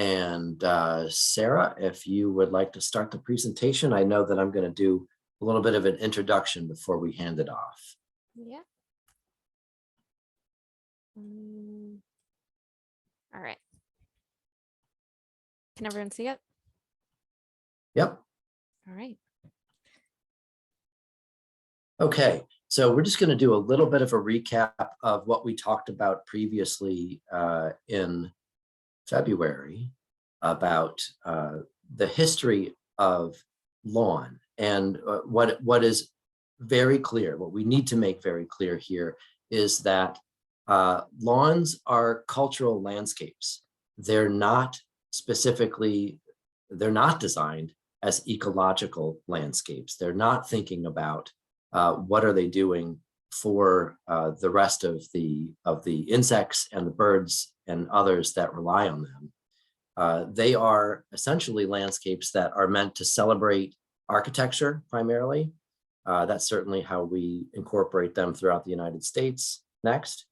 And Sarah, if you would like to start the presentation, I know that I'm going to do a little bit of an introduction before we hand it off. Yeah. All right. Can everyone see it? Yep. All right. Okay, so we're just going to do a little bit of a recap of what we talked about previously in February about the history of lawn. And what is very clear, what we need to make very clear here is that lawns are cultural landscapes. They're not designed as ecological landscapes. They're not thinking about what are they doing for the rest of the insects and the birds and others that rely on them. They are essentially landscapes that are meant to celebrate architecture primarily. That's certainly how we incorporate them throughout the United States. Next.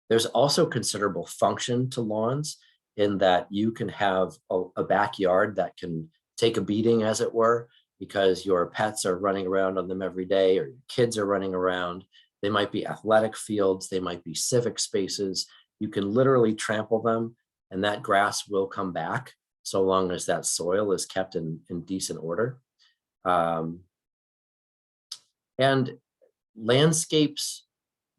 There's also considerable function to lawns in that you can have a backyard that can take a beating, as it were, because your pets are running around on them every day, or your kids are running around. They might be athletic fields, they might be civic spaces. You can literally trample them and that grass will come back so long as that soil is kept in decent order. And landscapes,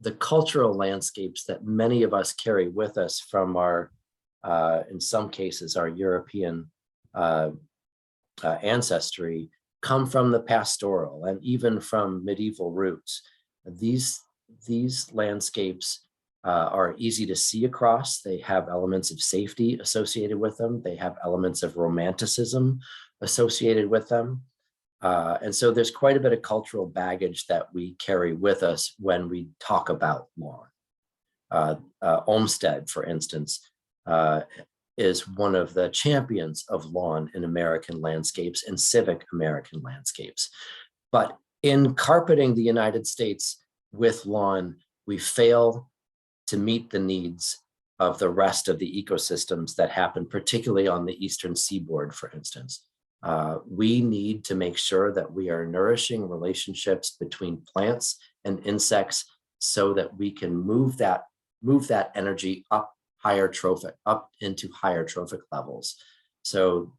the cultural landscapes that many of us carry with us from our, in some cases, our European ancestry, come from the pastoral and even from medieval roots. These landscapes are easy to see across. They have elements of safety associated with them. They have elements of romanticism associated with them. And so there's quite a bit of cultural baggage that we carry with us when we talk about lawn. Olmsted, for instance, is one of the champions of lawn in American landscapes and civic American landscapes. But in carpeting the United States with lawn, we fail to meet the needs of the rest of the ecosystems that happen, particularly on the eastern seaboard, for instance. We need to make sure that we are nourishing relationships between plants and insects so that we can move that energy up into higher trophic levels. So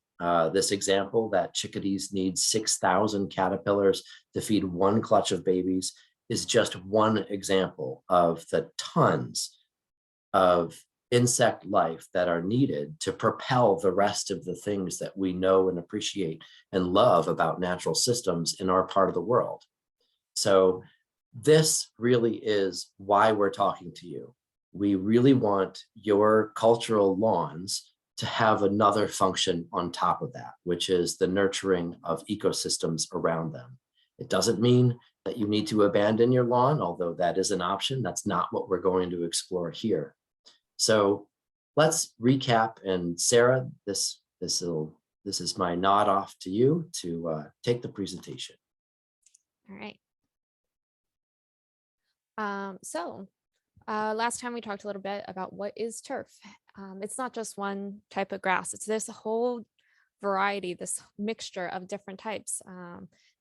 this example that chickadees need 6,000 caterpillars to feed one clutch of babies is just one example of the tons of insect life that are needed to propel the rest of the things that we know and appreciate and love about natural systems in our part of the world. So this really is why we're talking to you. We really want your cultural lawns to have another function on top of that, which is the nurturing of ecosystems around them. It doesn't mean that you need to abandon your lawn, although that is an option. That's not what we're going to explore here. So let's recap. And Sarah, this is my nod off to you to take the presentation. All right. Last time we talked a little bit about what is turf. It's not just one type of grass. It's this whole variety, this mixture of different types,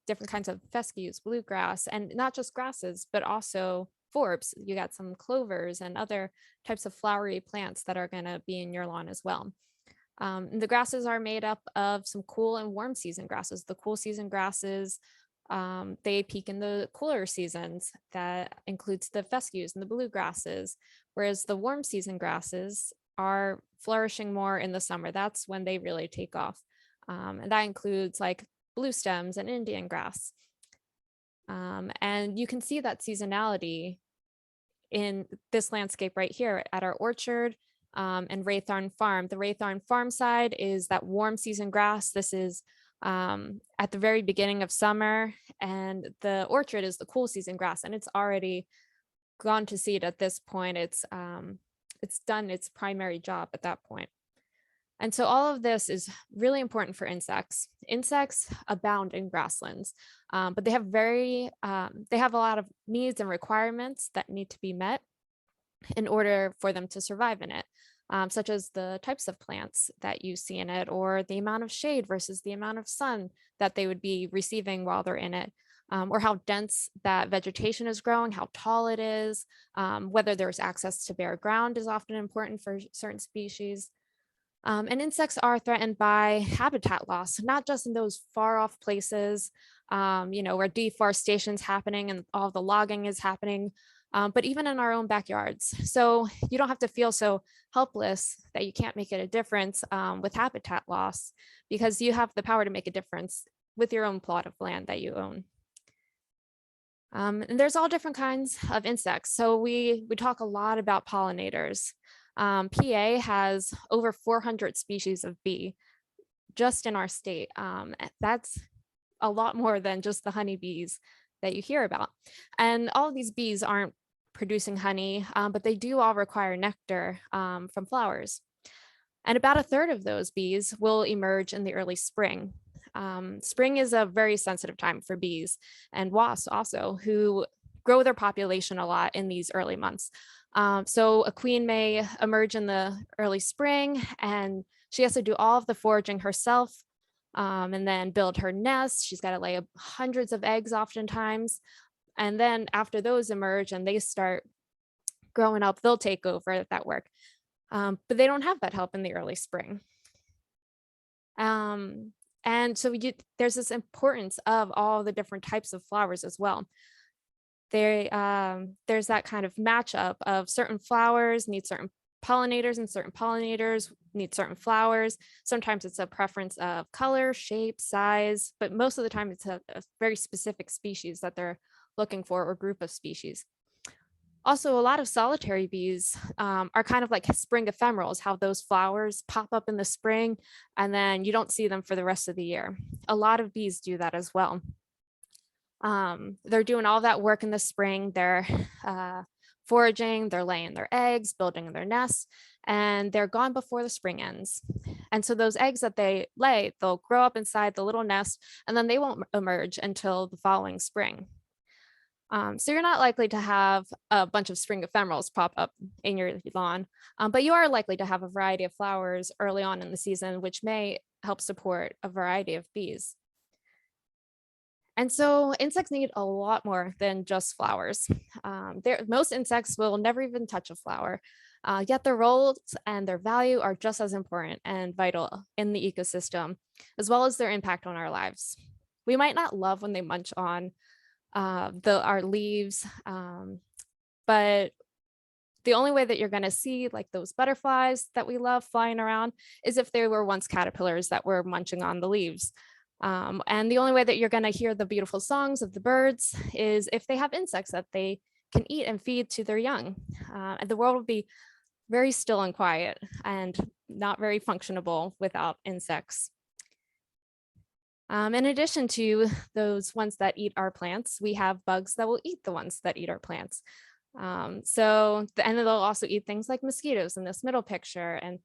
different kinds of fescues, bluegrass, and not just grasses, but also forbs. You got some clovers and other types of flowery plants that are going to be in your lawn as well. The grasses are made up of some cool and warm season grasses. The cool season grasses, they peak in the cooler seasons. That includes the fescues and the bluegrasses, whereas the warm season grasses are flourishing more in the summer. That's when they really take off. And that includes like blue stems and Indian grass. And you can see that seasonality in this landscape right here at our orchard and Raythorn Farm. The Raythorn Farm side is that warm season grass. This is at the very beginning of summer, and the orchard is the cool season grass, and it's already gone to seed at this point. It's done its primary job at that point. And so all of this is really important for insects. Insects abound in grasslands, but they have a lot of needs and requirements that need to be met in order for them to survive in it. such as the types of plants that you see in it, or the amount of shade versus the amount of sun that they would be receiving while they're in it, or how dense that vegetation is growing, how tall it is, whether there's access to bare ground is often important for certain species. And insects are threatened by habitat loss, not just in those far off places, where deforestation is happening and all the logging is happening, but even in our own backyards. So you don't have to feel so helpless that you can't make it a difference with habitat loss, because you have the power to make a difference with your own plot of land that you own. And there's all different kinds of insects. So we talk a lot about pollinators. PA has over 400 species of bee just in our state. That's a lot more than just the honeybees that you hear about. And all of these bees aren't producing honey, but they do all require nectar from flowers. And about a third of those bees will emerge in the early spring. Spring is a very sensitive time for bees and wasps also, who grow their population a lot in these early months. So a queen may emerge in the early spring, and she has to do all of the foraging herself, and then build her nest. She's got to lay hundreds of eggs oftentimes. And then after those emerge and they start growing up, they'll take over that work. But they don't have that help in the early spring. And so there's this importance of all the different types of flowers as well. There's that kind of matchup of certain flowers need certain pollinators and certain pollinators need certain flowers. Sometimes it's a preference of color, shape, size, but most of the time it's a very specific species that they're looking for, or group of species. Also, a lot of solitary bees are kind of like spring ephemerals, how those flowers pop up in the spring and then you don't see them for the rest of the year. A lot of bees do that as well. They're doing all that work in the spring. They're foraging, they're laying their eggs, building their nests, and they're gone before the spring ends. And so those eggs that they lay, they'll grow up inside the little nest, and then they won't emerge until the following spring. So you're not likely to have a bunch of spring ephemerals pop up in your lawn, but you are likely to have a variety of flowers early on in the season, which may help support a variety of bees. And so insects need a lot more than just flowers. Most insects will never even touch a flower, yet their roles and their value are just as important and vital in the ecosystem, as well as their impact on our lives. We might not love when they munch on our leaves, but the only way that you're going to see like those butterflies that we love flying around is if they were once caterpillars that were munching on the leaves. And the only way that you're going to hear the beautiful songs of the birds is if they have insects that they can eat and feed to their young. And the world would be very still and quiet and not very functionable without insects. In addition to those ones that eat our plants, we have bugs that will eat the ones that eat our plants. And they'll also eat things like mosquitoes in this middle picture. And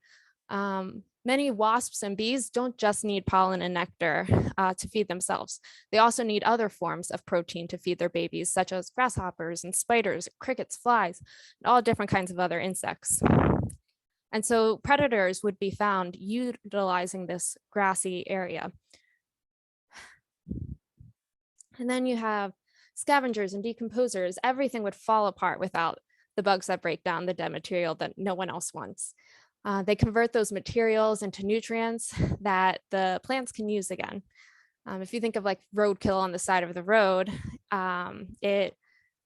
many wasps and bees don't just need pollen and nectar to feed themselves. They also need other forms of protein to feed their babies, such as grasshoppers and spiders, crickets, flies, and all different kinds of other insects. And so predators would be found utilizing this grassy area. And then you have scavengers and decomposers. Everything would fall apart without the bugs that break down the dead material that no one else wants. They convert those materials into nutrients that the plants can use again. If you think of like roadkill on the side of the road, it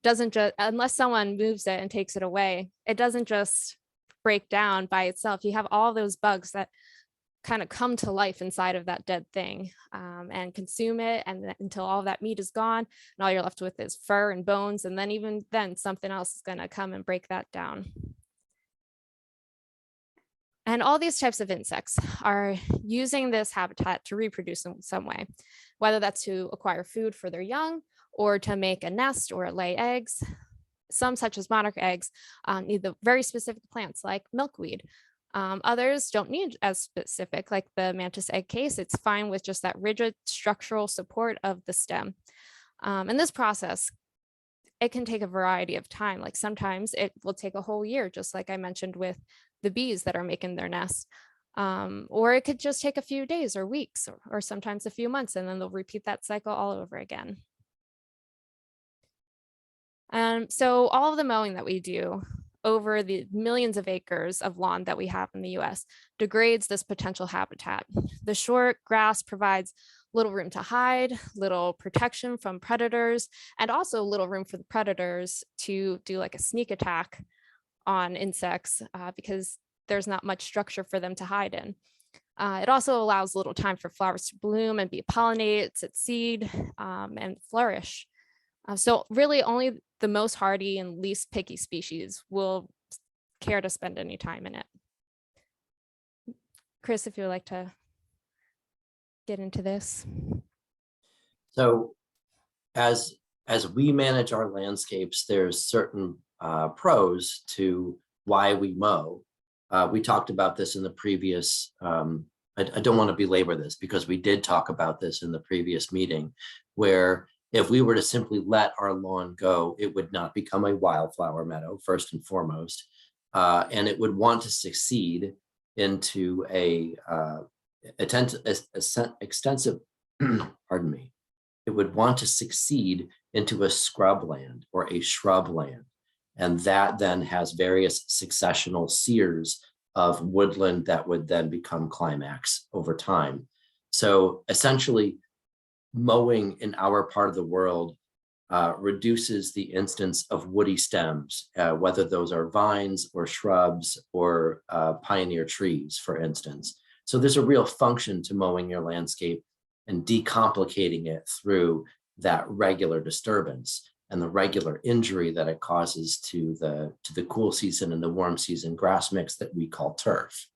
doesn't just, unless someone moves it and takes it away, it doesn't just break down by itself. You have all those bugs that kind of come to life inside of that dead thing and consume it, and until all that meat is gone and all you're left with is fur and bones, and then even then something else is going to come and break that down. And all these types of insects are using this habitat to reproduce in some way, whether that's to acquire food for their young or to make a nest or lay eggs. Some, such as monarch eggs, need the very specific plants like milkweed. Others don't need as specific, like the mantis egg case. It's fine with just that rigid structural support of the stem. And this process, it can take a variety of time. Like sometimes it will take a whole year, just like I mentioned with the bees that are making their nest. Or it could just take a few days or weeks or sometimes a few months, and then they'll repeat that cycle all over again. So all of the mowing that we do over the millions of acres of lawn that we have in the US degrades this potential habitat. The short grass provides little room to hide, little protection from predators, and also little room for the predators to do like a sneak attack on insects because there's not much structure for them to hide in. It also allows little time for flowers to bloom and be pollinated, succeed, and flourish. So really only the most hardy and least picky species will care to spend any time in it. Chris, if you would like to get into this. So as we manage our landscapes, there's certain pros to why we mow. We talked about this in the previous, I don't want to belabor this because we did talk about this in the previous meeting, where if we were to simply let our lawn go, it would not become a wildflower meadow, first and foremost, and it would want to succeed into a extensive, pardon me, it would want to succeed into a scrubland or a shrubland. And that then has various successional sears of woodland that would then become climax over time. So essentially, mowing in our part of the world reduces the instance of woody stems, whether those are vines or shrubs or pioneer trees, for instance. So there's a real function to mowing your landscape and decomplicating it through that regular disturbance and the regular injury that it causes to the cool season and the warm season grass mix that we call turf.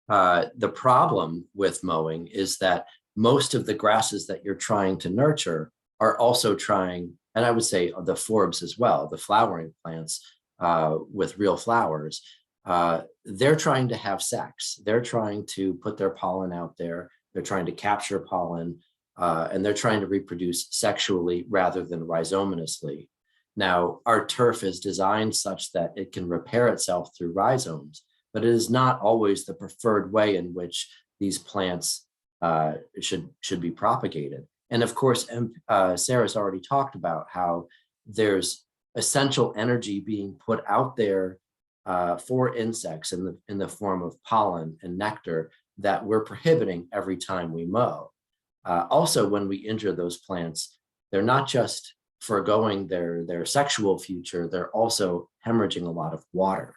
The problem with mowing is that most of the grasses that you're trying to nurture are also trying, and I would say the forbs as well, the flowering plants with real flowers, they're trying to have sex. They're trying to put their pollen out there. They're trying to capture pollen, and they're trying to reproduce sexually rather than rhizominously. Now, our turf is designed such that it can repair itself through rhizomes, but it is not always the preferred way in which these plants should be propagated. And of course, Sarah's already talked about how there's essential energy being put out there for insects in the form of pollen and nectar that we're prohibiting every time we mow. Also, when we injure those plants, they're not just foregoing their sexual future, they're also hemorrhaging a lot of water.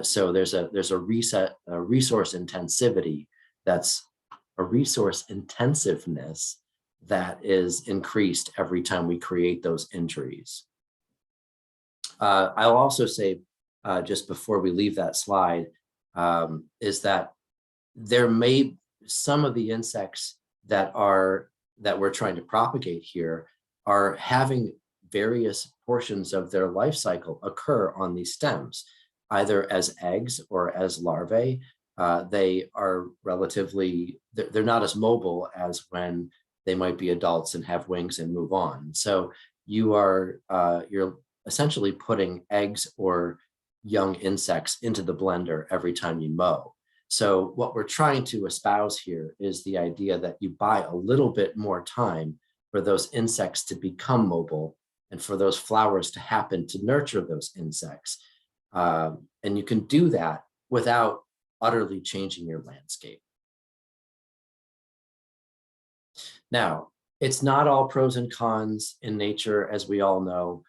So there's a resource intensivity that's a resource intensiveness that is increased every time we create those injuries. I'll also say, just before we leave that slide, is that there may some of the insects that we're trying to propagate here are having various portions of their life cycle occur on these stems, either as eggs or as larvae. They are they're not as mobile as when they might be adults and have wings and move on. So you're essentially putting eggs or young insects into the blender every time you mow. So what we're trying to espouse here is the idea that you buy a little bit more time for those insects to become mobile and for those flowers to happen to nurture those insects. And you can do that without utterly changing your landscape. Now, it's not all pros and cons in nature, as we all know.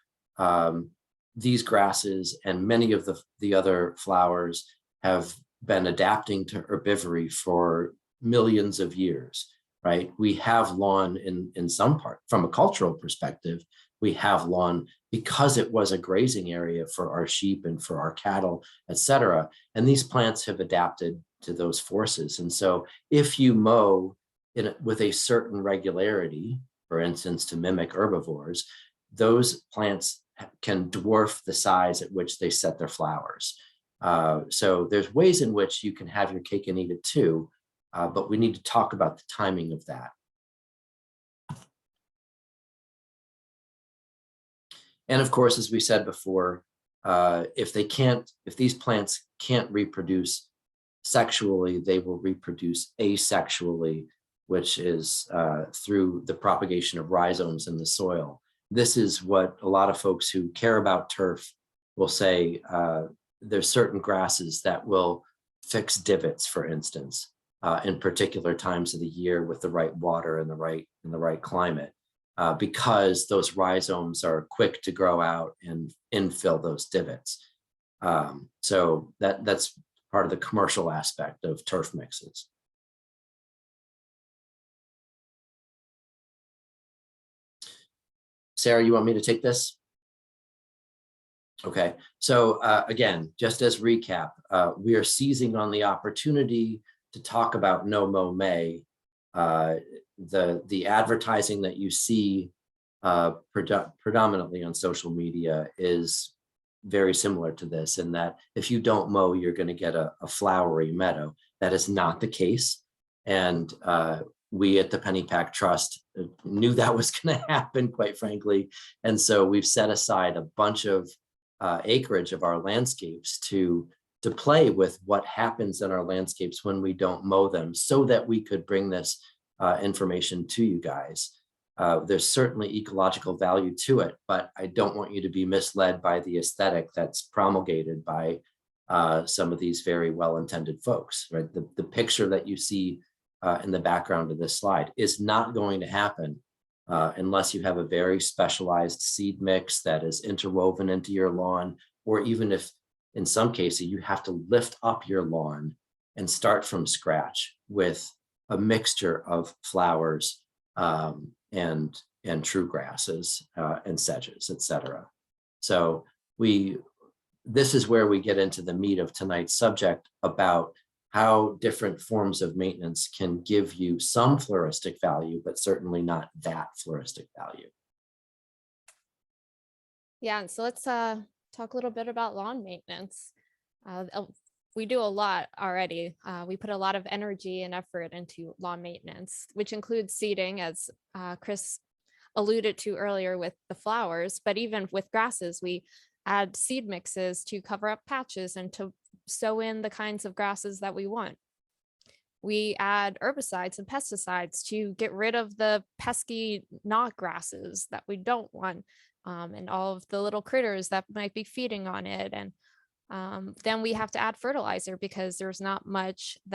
These grasses and many of the other flowers have been adapting to herbivory for millions of years, right? We have lawn in some part, from a cultural perspective, we have lawn because it was a grazing area for our sheep and for our cattle, et cetera. And these plants have adapted to those forces. And so if you mow with a certain regularity, for instance, to mimic herbivores, those plants can dwarf the size at which they set their flowers. So there's ways in which you can have your cake and eat it too, but we need to talk about the timing of that. And of course, as we said before, if these plants can't reproduce sexually, they will reproduce asexually, which is through the propagation of rhizomes in the soil. This is what a lot of folks who care about turf will say. There's certain grasses that will fix divots, for instance, in particular times of the year with the right water and the right climate, because those rhizomes are quick to grow out and infill those divots. So that's part of the commercial aspect of turf mixes. Sarah, you want me to take this? Okay, so again, just as recap, we are seizing on the opportunity to talk about No Mow May. The advertising that you see predominantly on social media is very similar to this, in that if you don't mow, you're going to get a flowery meadow. That is not the case. And we at the Pennypack Trust knew that was going to happen, quite frankly. And so we've set aside a bunch of acreage of our landscapes to play with what happens in our landscapes when we don't mow them, so that we could bring this information to you guys. There's certainly ecological value to it, but I don't want you to be misled by the aesthetic that's promulgated by some of these very well-intended folks, right? The picture that you see in the background of this slide is not going to happen unless you have a very specialized seed mix that is interwoven into your lawn, or even if in some cases you have to lift up your lawn and start from scratch with a mixture of flowers and true grasses and sedges, etc. So this is where we get into the meat of tonight's subject about how different forms of maintenance can give you some floristic value, but certainly not that floristic value. Yeah, and so let's talk a little bit about lawn maintenance. We do a lot already. We put a lot of energy and effort into lawn maintenance, which includes seeding, as Chris alluded to earlier with the flowers, but even with grasses, we add seed mixes to cover up patches and to sow in the kinds of grasses that we want. We add herbicides and pesticides to get rid of the pesky knot grasses that we don't want, and all of the little critters that might be feeding on it. And then we have to add fertilizer, because there's not much of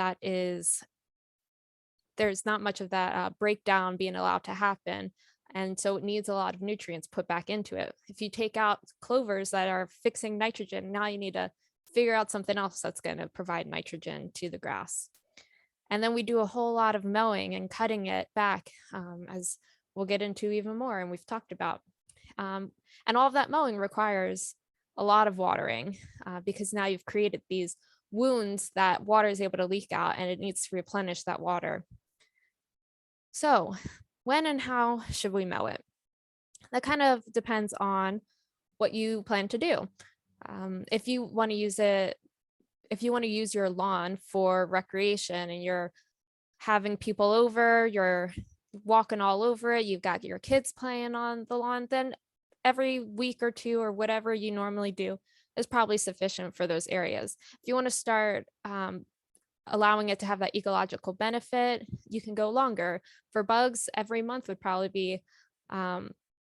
that breakdown being allowed to happen. And so it needs a lot of nutrients put back into it. If you take out clovers that are fixing nitrogen, now you need to figure out something else that's going to provide nitrogen to the grass. And then we do a whole lot of mowing and cutting it back, as we'll get into even more, and we've talked about. And all of that mowing requires a lot of watering, because now you've created these wounds that water is able to leak out, and it needs to replenish that water. So when and how should we mow it? That kind of depends on what you plan to do. If you want to use your lawn for recreation and you're having people over, you're walking all over it, you've got your kids playing on the lawn, then every week or two or whatever you normally do is probably sufficient for those areas. If you want to start allowing it to have that ecological benefit, you can go longer. For bugs, every month would probably be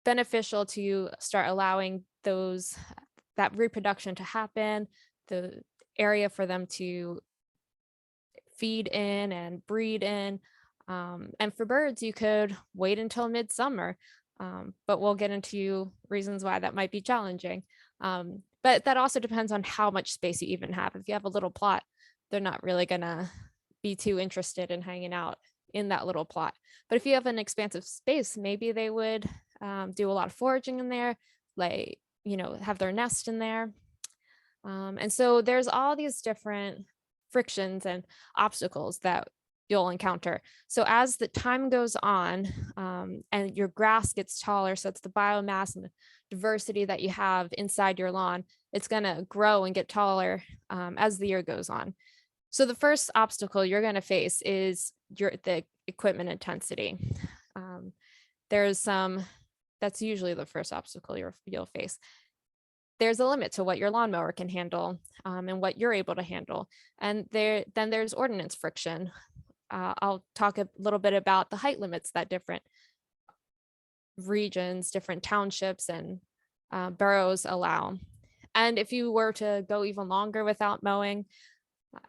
beneficial to start allowing that reproduction to happen, the area for them to feed in and breed in. And for birds, you could wait until midsummer, but we'll get into reasons why that might be challenging. But that also depends on how much space you even have. If you have a little plot, they're not really gonna be too interested in hanging out in that little plot. But if you have an expansive space, maybe they would do a lot of foraging in there, like, have their nest in there. And so there's all these different frictions and obstacles that you'll encounter. So as the time goes on, and your grass gets taller, so it's the biomass and the diversity that you have inside your lawn, it's going to grow and get taller as the year goes on. So the first obstacle you're going to face is the equipment intensity. There's some That's usually the first obstacle you'll face. There's a limit to what your lawnmower can handle, and what you're able to handle. And then there's ordinance friction. I'll talk a little bit about the height limits that different regions, different townships and boroughs allow. And if you were to go even longer without mowing,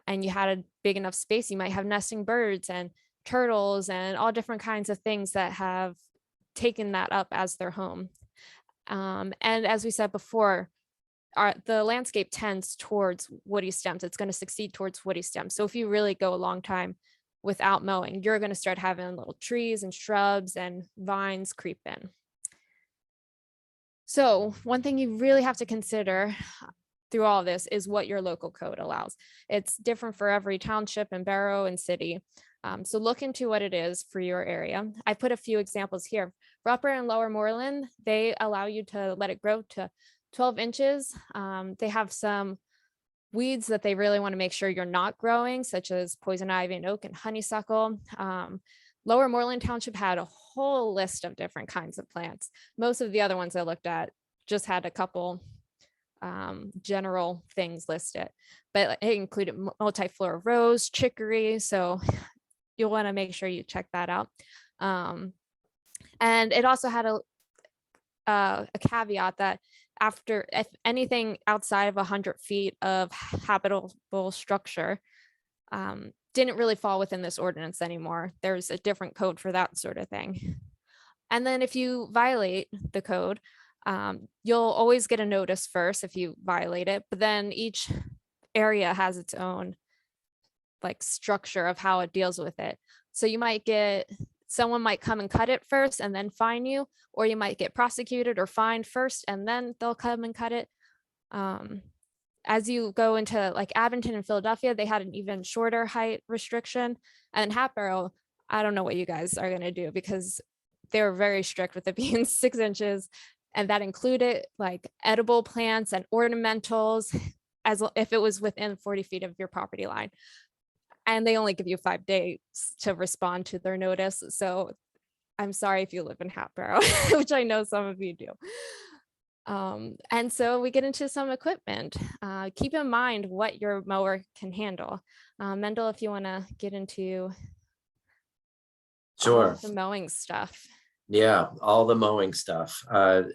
and you had a big enough space, you might have nesting birds and turtles and all different kinds of things that have taken that up as their home. And as we said before, the landscape tends towards woody stems. It's going to succeed towards woody stems. So if you really go a long time without mowing, you're going to start having little trees and shrubs and vines creep in. So one thing you really have to consider through all this is what your local code allows. It's different for every township and borough and city. So look into what it is for your area. I put a few examples here. For Upper and Lower Moreland, they allow you to let it grow to 12 inches. They have some weeds that they really want to make sure you're not growing, such as poison ivy and oak and honeysuckle. Lower Moreland Township had a whole list of different kinds of plants. Most of the other ones I looked at just had a couple general things listed, but it included multiflora rose, chicory. So you'll want to make sure you check that out. And it also had a caveat that if anything outside of 100 feet of habitable structure didn't really fall within this ordinance anymore. There's a different code for that sort of thing. And then if you violate the code, you'll always get a notice first if you violate it, but then each area has its own like structure of how it deals with it. So you might get, someone might come and cut it first and then fine you, or you might get prosecuted or fined first and then they'll come and cut it. As you go into like Abington and Philadelphia, they had an even shorter height restriction. And Hatboro, I don't know what you guys are going to do because they were very strict with it being 6 inches. And that included like edible plants and ornamentals as if it was within 40 feet of your property line. And they only give you 5 days to respond to their notice. So I'm sorry if you live in Hatboro, which I know some of you do. And so we get into some equipment. Keep in mind what your mower can handle. Mendel, if you want to get into Sure. the mowing stuff. Yeah, all the mowing stuff.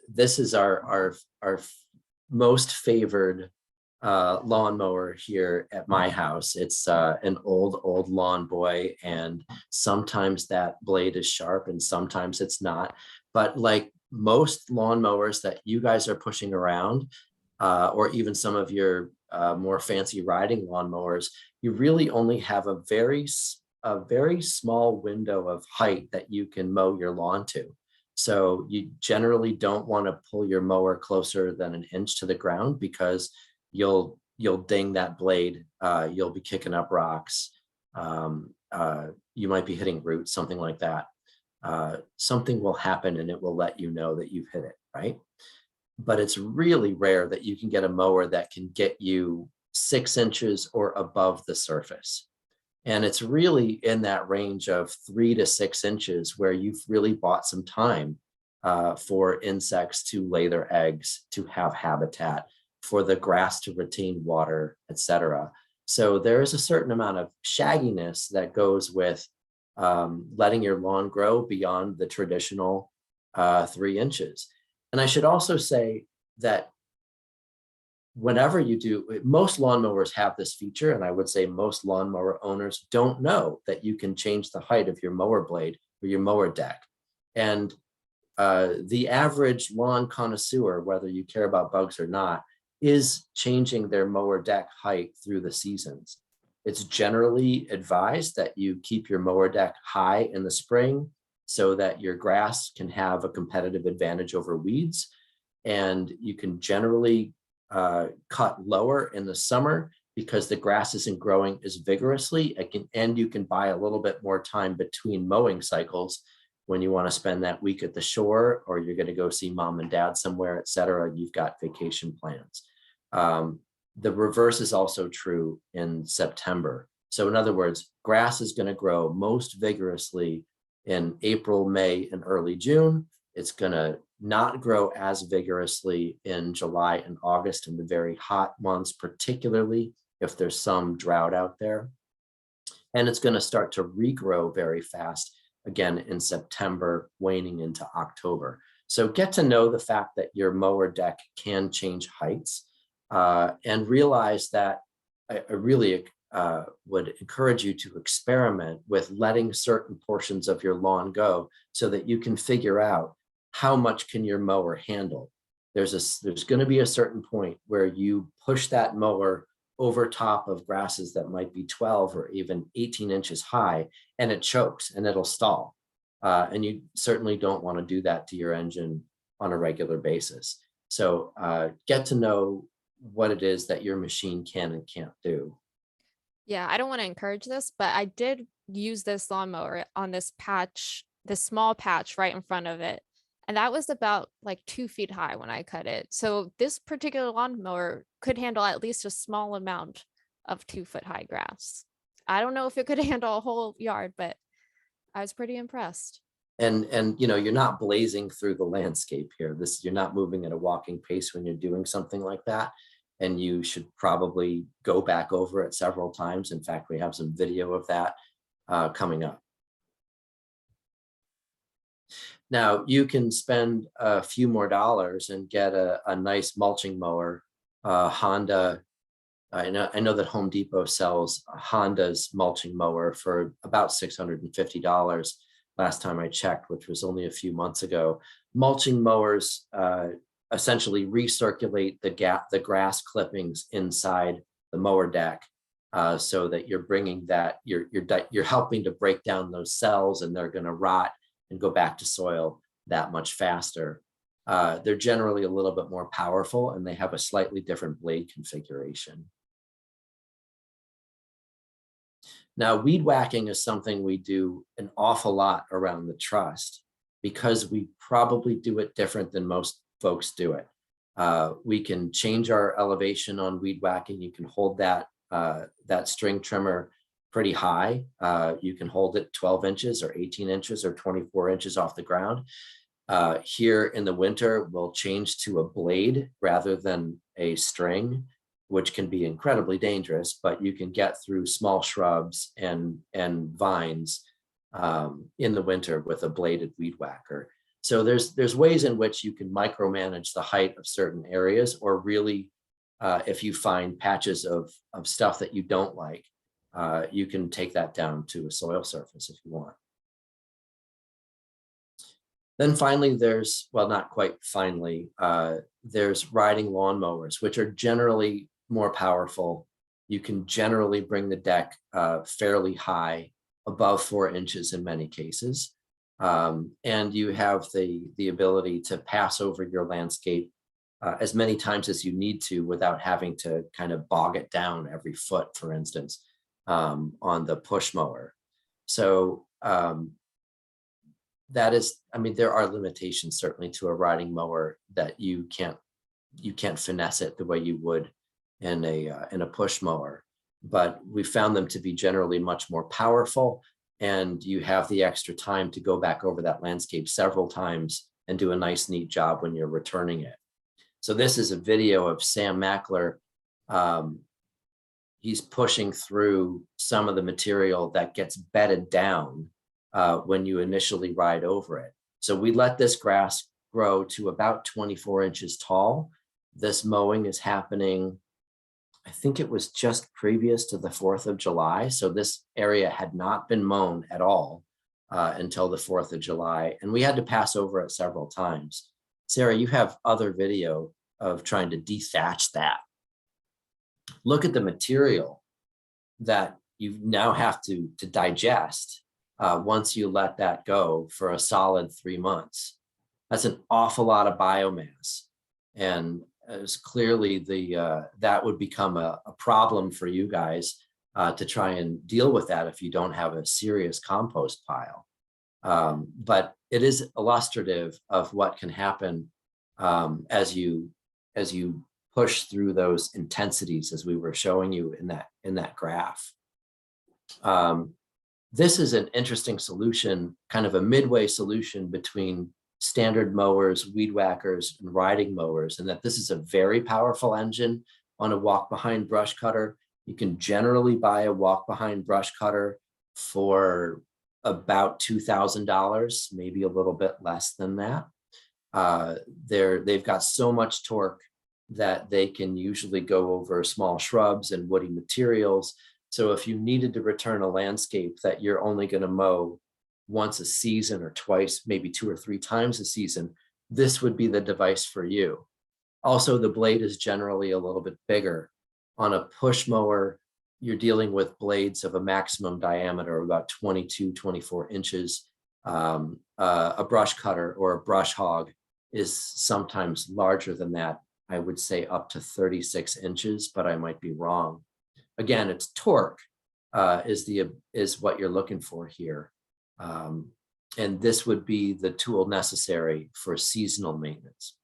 This is our most favored lawnmower here at my house. It's an old lawn boy, and sometimes that blade is sharp and sometimes it's not. But like most lawnmowers that you guys are pushing around, or even some of your more fancy riding lawnmowers, you really only have a very small window of height that you can mow your lawn to. So you generally don't want to pull your mower closer than an inch to the ground because you'll ding that blade. You'll be kicking up rocks. You might be hitting roots, something like that. Something will happen and it will let you know that you've hit it, right? But it's really rare that you can get a mower that can get you 6 inches or above the surface. And it's really in that range of 3 to 6 inches where you've really bought some time for insects to lay their eggs, to have habitat, for the grass to retain water, etc. So there is a certain amount of shagginess that goes with letting your lawn grow beyond the traditional 3 inches. And I should also say that whenever you do, most lawnmowers have this feature, and I would say most lawnmower owners don't know that you can change the height of your mower blade or your mower deck. And the average lawn connoisseur, whether you care about bugs or not, is changing their mower deck height through the seasons. It's generally advised that you keep your mower deck high in the spring so that your grass can have a competitive advantage over weeds. And you can generally cut lower in the summer because the grass isn't growing as vigorously. And you can buy a little bit more time between mowing cycles when you want to spend that week at the shore, or you're going to go see mom and dad somewhere, etc. You've got vacation plans. The reverse is also true in September. So in other words, grass is going to grow most vigorously in April, May, and early June. It's going to not grow as vigorously in July and August, in the very hot months, particularly if there's some drought out there. And it's going to start to regrow very fast again in September, waning into October. So get to know the fact that your mower deck can change heights, and realize that I really would encourage you to experiment with letting certain portions of your lawn go so that you can figure out how much can your mower handle. There's going to be a certain point where you push that mower over top of grasses that might be 12 or even 18 inches high, and it chokes and it'll stall. And you certainly don't want to do that to your engine on a regular basis. So get to know what it is that your machine can and can't do. Yeah, I don't want to encourage this, but I did use this lawnmower on this patch, this small patch right in front of it. And that was about like 2 feet high when I cut it. So this particular lawnmower could handle at least a small amount of 2 foot high grass. I don't know if it could handle a whole yard, but I was pretty impressed. And you know, you're not blazing through the landscape here. You're not moving at a walking pace when you're doing something like that. And you should probably go back over it several times. In fact, we have some video of that coming up. Now, you can spend a few more dollars and get a nice mulching mower. Honda, I know that Home Depot sells Honda's mulching mower for about $650 last time I checked, which was only a few months ago. Mulching mowers essentially recirculate the grass clippings inside the mower deck, so that you're bringing that, you're helping to break down those cells, and they're going to rot and go back to soil that much faster. They're generally a little bit more powerful, and they have a slightly different blade configuration. Now, weed whacking is something we do an awful lot around the trust because we probably do it different than most folks do it. We can change our elevation on weed whacking. You can hold that string trimmer pretty high. You can hold it 12 inches or 18 inches or 24 inches off the ground. Here in the winter, we'll change to a blade rather than a string, which can be incredibly dangerous, but you can get through small shrubs and vines in the winter with a bladed weed whacker. So there's ways in which you can micromanage the height of certain areas, or really, if you find patches of stuff that you don't like, you can take that down to a soil surface if you want. Then finally, well, not quite finally, there's riding lawnmowers, which are generally more powerful. You can generally bring the deck fairly high, above 4 inches in many cases. And you have the ability to pass over your landscape as many times as you need to without having to kind of bog it down every foot, for instance, on the push mower. So that is, I mean, there are limitations certainly to a riding mower, that you can't finesse it the way you would in a push mower. But we found them to be generally much more powerful, and you have the extra time to go back over that landscape several times and do a nice, neat job when you're returning it. So this is a video of Sam Mackler. He's pushing through some of the material that gets bedded down when you initially ride over it. So we let this grass grow to about 24 inches tall. This mowing is happening, I think it was just previous to the 4th of July. So this area had not been mown at all until the 4th of July. And we had to pass over it several times. Sarah, you have other video of trying to dethatch that. Look at the material that you now have to digest once you let that go for a solid 3 months. That's an awful lot of biomass. And as clearly that would become a problem for you guys to try and deal with that if you don't have a serious compost pile. But it is illustrative of what can happen as you push through those intensities, as we were showing you in that graph. This is an interesting solution, kind of a midway solution between standard mowers, weed whackers, and riding mowers, and that this is a very powerful engine on a walk-behind brush cutter. You can generally buy a walk-behind brush cutter for about $2,000, maybe a little bit less than that. They've got so much torque that they can usually go over small shrubs and woody materials. So if you needed to return a landscape that you're only going to mow once a season or twice, maybe 2 or 3 times a season, this would be the device for you. Also, the blade is generally a little bit bigger. On a push mower, you're dealing with blades of a maximum diameter of about 22, 24 inches. A brush cutter or a brush hog is sometimes larger than that. I would say up to 36 inches, but I might be wrong. Again, it's torque is what you're looking for here. And this would be the tool necessary for seasonal maintenance.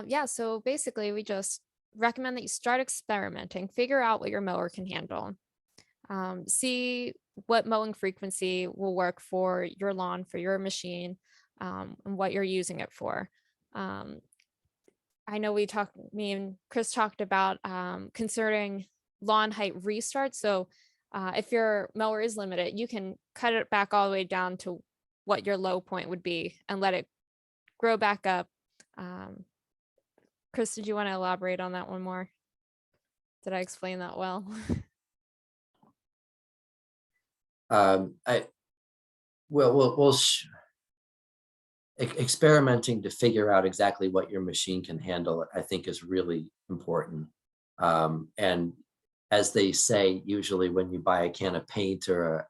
Yeah, so basically we just recommend that you start experimenting, figure out what your mower can handle. See what mowing frequency will work for your lawn, for your machine, and what you're using it for. I know me and Chris talked about considering lawn height restart. So if your mower is limited, you can cut it back all the way down to what your low point would be and let it grow back up. Chris, did you want to elaborate on that one more? Did I explain that well? Experimenting to figure out exactly what your machine can handle, I think, is really important. And as they say, usually when you buy a can of paint or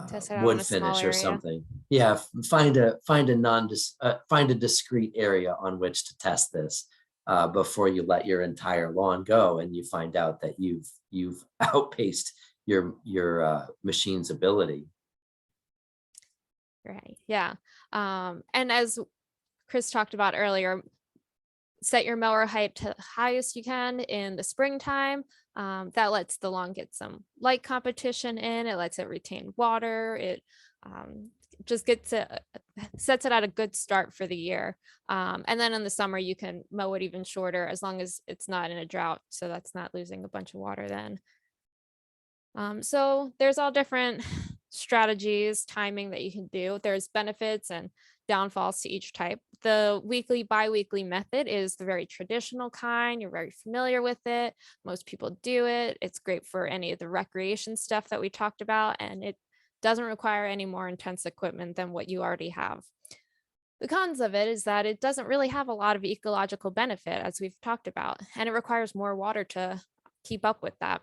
Test it out on wood a small finish or area. something, yeah, find a discrete area on which to test this before you let your entire lawn go and you find out that you've outpaced your machine's ability. Right. Yeah. And as Chris talked about earlier, set your mower height to the highest you can in the springtime. That lets the lawn get some light competition in. It lets it retain water. It just sets it at a good start for the year. And then in the summer, you can mow it even shorter as long as it's not in a drought. So that's not losing a bunch of water then. So there's all different strategies, timing that you can do. There's benefits and downfalls to each type. The weekly, bi-weekly method is the very traditional kind. You're very familiar with it. Most people do it. It's great for any of the recreation stuff that we talked about, and it doesn't require any more intense equipment than what you already have. The cons of it is that it doesn't really have a lot of ecological benefit, as we've talked about, and it requires more water to keep up with that.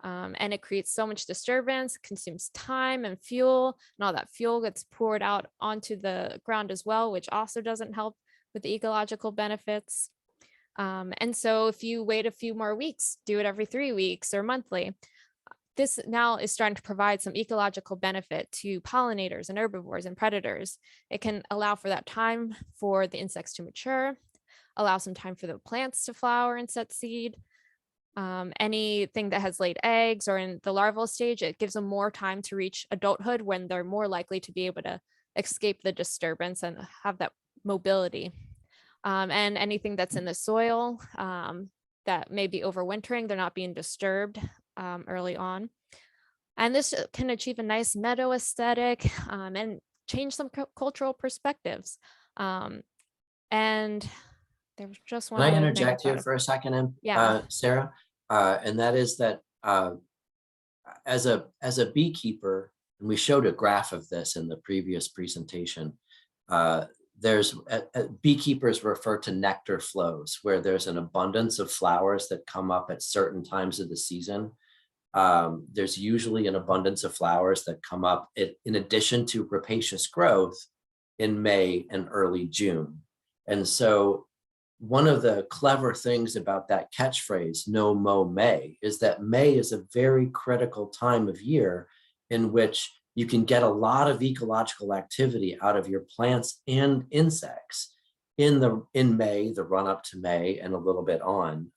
And it creates so much disturbance, consumes time and fuel, and all that fuel gets poured out onto the ground as well, which also doesn't help with the ecological benefits. And so if you wait a few more weeks, do it every 3 weeks or monthly, this now is starting to provide some ecological benefit to pollinators and herbivores and predators. It can allow for that time for the insects to mature, allow some time for the plants to flower and set seed. Anything that has laid eggs or in the larval stage, it gives them more time to reach adulthood when they're more likely to be able to escape the disturbance and have that mobility. And anything that's in the soil that may be overwintering, they're not being disturbed early on. And this can achieve a nice meadow aesthetic and change some cultural perspectives. And there was just one. Can I other thing interject here thought for a second, Yeah. Sarah? And that is that as a beekeeper, and we showed a graph of this in the previous presentation, there's beekeepers refer to nectar flows, where there's an abundance of flowers that come up at certain times of the season. There's usually an abundance of flowers that come up in addition to rapacious growth in May and early June. And so one of the clever things about that catchphrase, no mow May, is that May is a very critical time of year in which you can get a lot of ecological activity out of your plants and insects in May, the run up to May, and a little bit on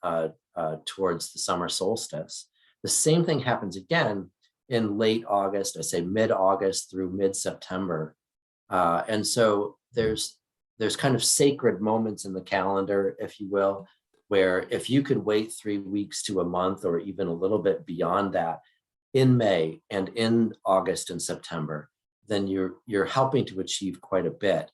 towards the summer solstice. The same thing happens again in late August, I say mid-August through mid-September. And so there's kind of sacred moments in the calendar, if you will, where if you could wait 3 weeks to a month or even a little bit beyond that in May and in August and September, then you're helping to achieve quite a bit,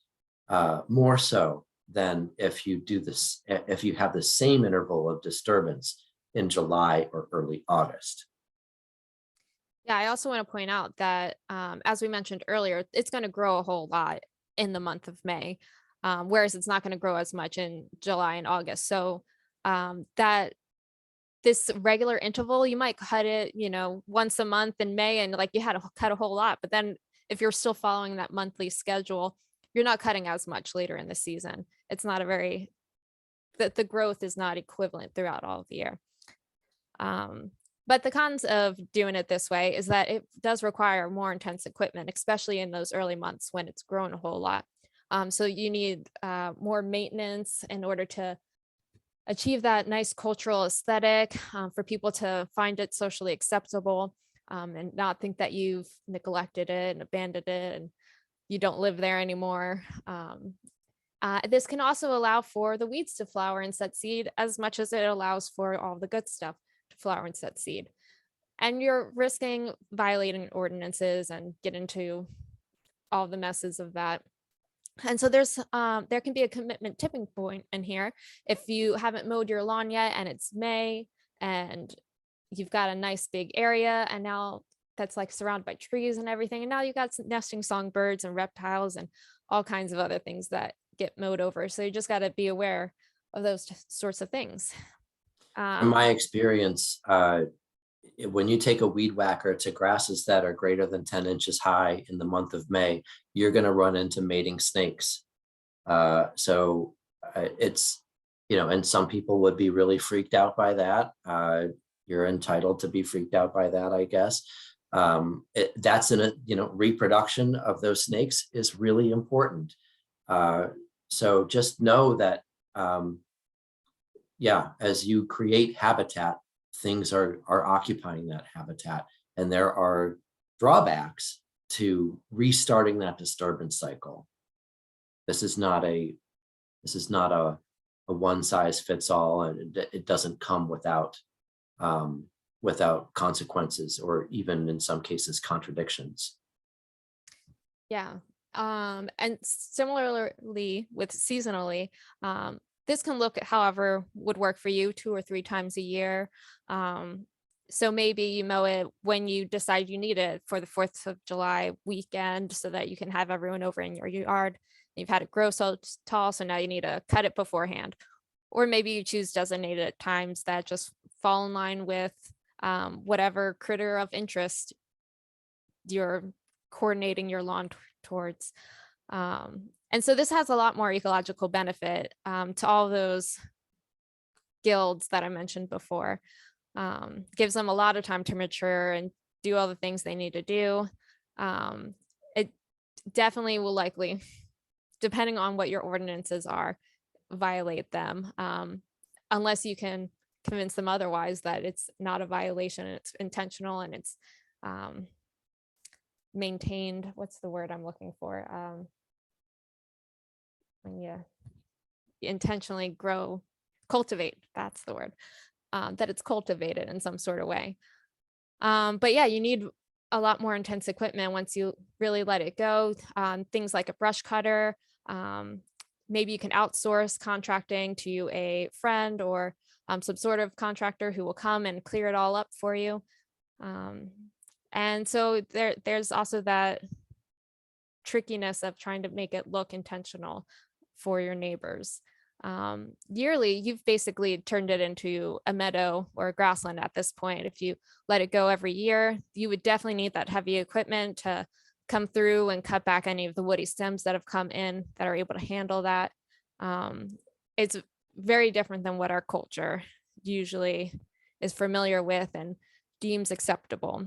more so than if you do this, if you have the same interval of disturbance in July or early August. Yeah, I also want to point out that, as we mentioned earlier, it's going to grow a whole lot in the month of May, whereas it's not going to grow as much in July and August. So that this regular interval, you might cut it, once a month in May, and like you had to cut a whole lot. But then if you're still following that monthly schedule, you're not cutting as much later in the season. It's not a very the growth is not equivalent throughout all of the year. Um, but the cons of doing it this way is that it does require more intense equipment, especially in those early months when it's grown a whole lot. So you need more maintenance in order to achieve that nice cultural aesthetic, for people to find it socially acceptable, and not think that you've neglected it and abandoned it and you don't live there anymore. This can also allow for the weeds to flower and set seed as much as it allows for all the good stuff to flower and set seed. And you're risking violating ordinances and get into all the messes of that. And so there can be a commitment tipping point in here. If you haven't mowed your lawn yet and it's May and you've got a nice big area and now that's like surrounded by trees and everything, and now you've got some nesting songbirds and reptiles and all kinds of other things that get mowed over. So you just got to be aware of those sorts of things. From Um, my experience, when you take a weed whacker to grasses that are greater than 10 inches high in the month of May, you're going to run into mating snakes. So it's, and some people would be really freaked out by that. You're entitled to be freaked out by that, I guess. That's in a, reproduction of those snakes is really important. So just know that, yeah, as you create habitat, things are occupying that habitat, and there are drawbacks to restarting that disturbance cycle. This is not a one size fits all, and it doesn't come without consequences, or even in some cases contradictions. yeah. And similarly with seasonally, this can look at however would work for you 2 or 3 times a year. So maybe you mow it when you decide you need it for the 4th of July weekend so that you can have everyone over in your yard. You've had it grow so tall, so now you need to cut it beforehand. Or maybe you choose designated times that just fall in line with whatever critter of interest you're coordinating your lawn towards. And so this has a lot more ecological benefit to all those guilds that I mentioned before. Gives them a lot of time to mature and do all the things they need to do. It definitely will likely, depending on what your ordinances are, violate them, unless you can convince them otherwise that it's not a violation and it's intentional and it's maintained. What's the word I'm looking for? When you intentionally cultivate, that's the word, that it's cultivated in some sort of way. But yeah, you need a lot more intense equipment once you really let it go. Things like a brush cutter. Maybe you can outsource contracting to a friend or some sort of contractor who will come and clear it all up for you. And so there's also that trickiness of trying to make it look intentional for your neighbors. Yearly, you've basically turned it into a meadow or a grassland at this point. If you let it go every year, you would definitely need that heavy equipment to come through and cut back any of the woody stems that have come in that are able to handle that. It's very different than what our culture usually is familiar with and deems acceptable.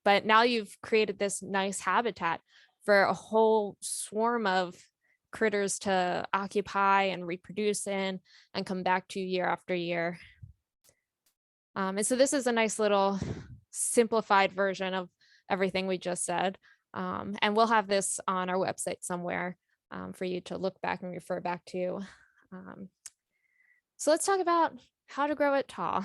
But now you've created this nice habitat for a whole swarm of critters to occupy and reproduce in and come back to year after year. And so this is a nice little simplified version of everything we just said. And we'll have this on our website somewhere for you to look back and refer back to. Um, so let's talk about how to grow it tall.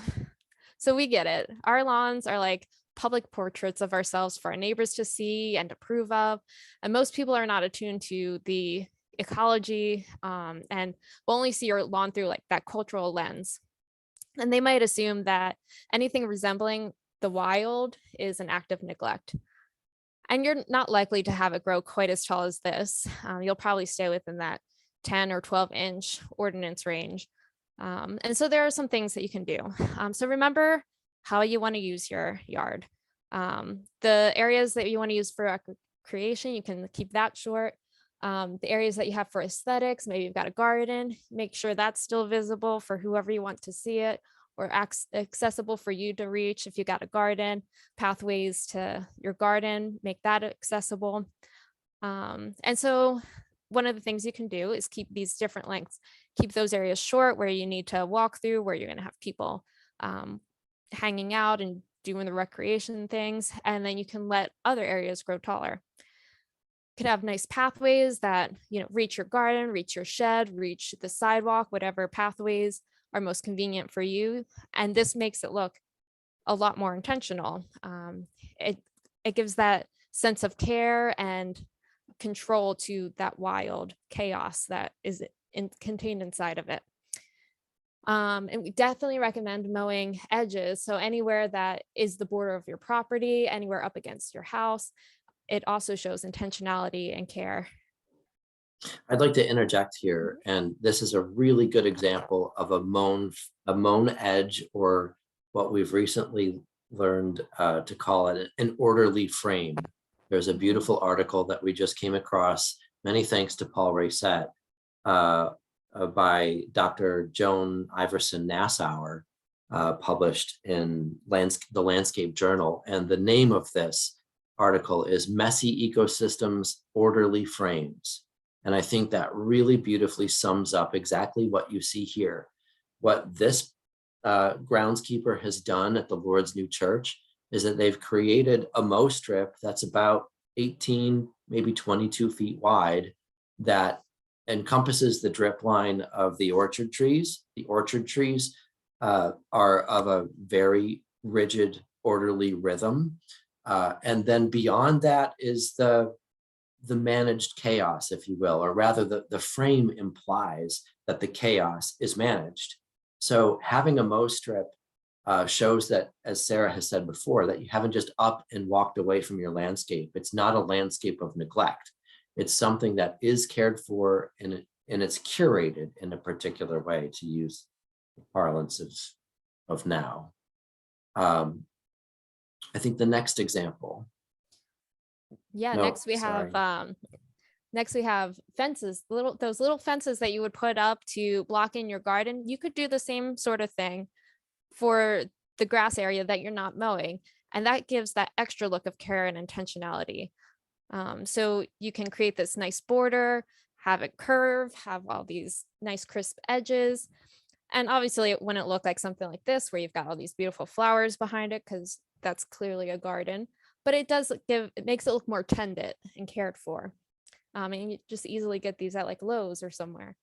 So we get it. Our lawns are like public portraits of ourselves for our neighbors to see and approve of. And most people are not attuned to the ecology and will only see your lawn through like that cultural lens. And they might assume that anything resembling the wild is an act of neglect. And you're not likely to have it grow quite as tall as this. You'll probably stay within that 10 or 12-inch ordinance range. And so there are some things that you can do. So remember how you want to use your yard. The areas that you want to use for recreation, you can keep that short. The areas that you have for aesthetics, maybe you've got a garden, make sure that's still visible for whoever you want to see it, or accessible for you to reach if you got a garden. Pathways to your garden, make that accessible. And so one of the things you can do is keep these different lengths, keep those areas short where you need to walk through, where you're going to have people hanging out and doing the recreation things, and then you can let other areas grow taller. Could have nice pathways that, you know, reach your garden, reach your shed, reach the sidewalk, whatever pathways are most convenient for you. And this makes it look a lot more intentional. It gives that sense of care and control to that wild chaos that is contained inside of it. And we definitely recommend mowing edges. So anywhere that is the border of your property, anywhere up against your house, it also shows intentionality and care. I'd like to interject here, and this is a really good example of a mown edge, or what we've recently learned to call it an orderly frame. There's a beautiful article that we just came across, many thanks to Paul Raysette, by Dr. Joan Iverson Nassauer, published in the Landscape Journal. And the name of this article is Messy Ecosystems, Orderly Frames. And I think that really beautifully sums up exactly what you see here. What this groundskeeper has done at the Lord's New Church is that they've created a mow strip that's about 18, maybe 22 feet wide, that encompasses the drip line of the orchard trees. The orchard trees are of a very rigid, orderly rhythm. And then beyond that is the managed chaos, if you will, or rather the frame implies that the chaos is managed. So having a mow strip shows that, as Sarah has said before, that you haven't just up and walked away from your landscape. It's not a landscape of neglect. It's something that is cared for, and it's curated in a particular way, to use the parlance of now. I think the next example. Yeah, No, next we have fences, those little fences that you would put up to block in your garden. You could do the same sort of thing for the grass area that you're not mowing, and that gives that extra look of care and intentionality. So you can create this nice border, have it curve, have all these nice crisp edges. And obviously it wouldn't look like something like this where you've got all these beautiful flowers behind it, because that's clearly a garden, but it makes it look more tended and cared for. And you just easily get these at like Lowe's or somewhere.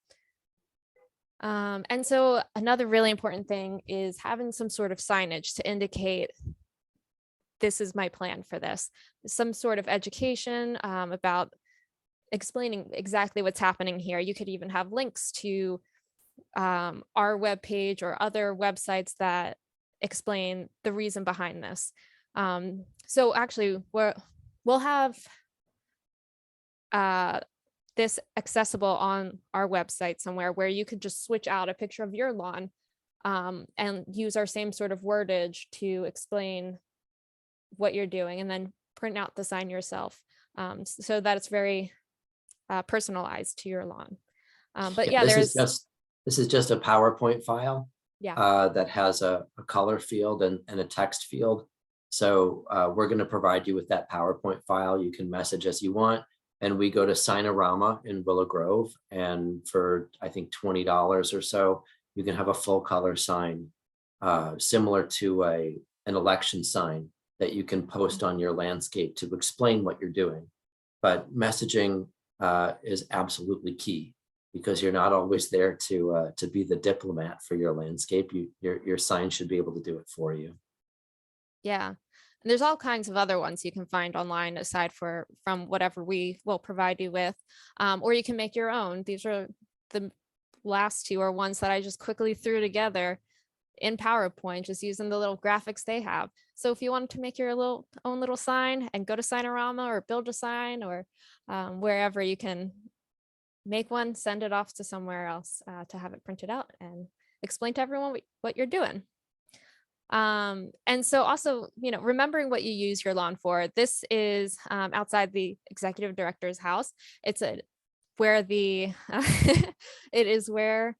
And so another really important thing is having some sort of signage to indicate this is my plan for this. Some sort of education about explaining exactly what's happening here. You could even have links to our webpage or other websites that explain the reason behind this. So actually, we'll have this accessible on our website somewhere, where you could just switch out a picture of your lawn and use our same sort of wordage to explain what you're doing, and then print out the sign yourself, so that it's very personalized to your lawn. But yeah, this is just a PowerPoint file yeah, that has a color field and a text field. So we're going to provide you with that PowerPoint file. You can message as you want, and we go to Signorama in Willow Grove, and for I think $20 or so, you can have a full color sign, similar to an election sign that you can post on your landscape to explain what you're doing. But messaging is absolutely key, because you're not always there to be the diplomat for your landscape. Your sign should be able to do it for you. Yeah. And there's all kinds of other ones you can find online aside from whatever we will provide you with. Or you can make your own. These are the last two are ones that I just quickly threw together in PowerPoint, just using the little graphics they have. So if you wanted to make your own little sign and go to Signorama or build a sign, or wherever you can make one, send it off to somewhere else to have it printed out and explain to everyone what you're doing. And so also, remembering what you use your lawn for. This is outside the executive director's house. It's where the it is where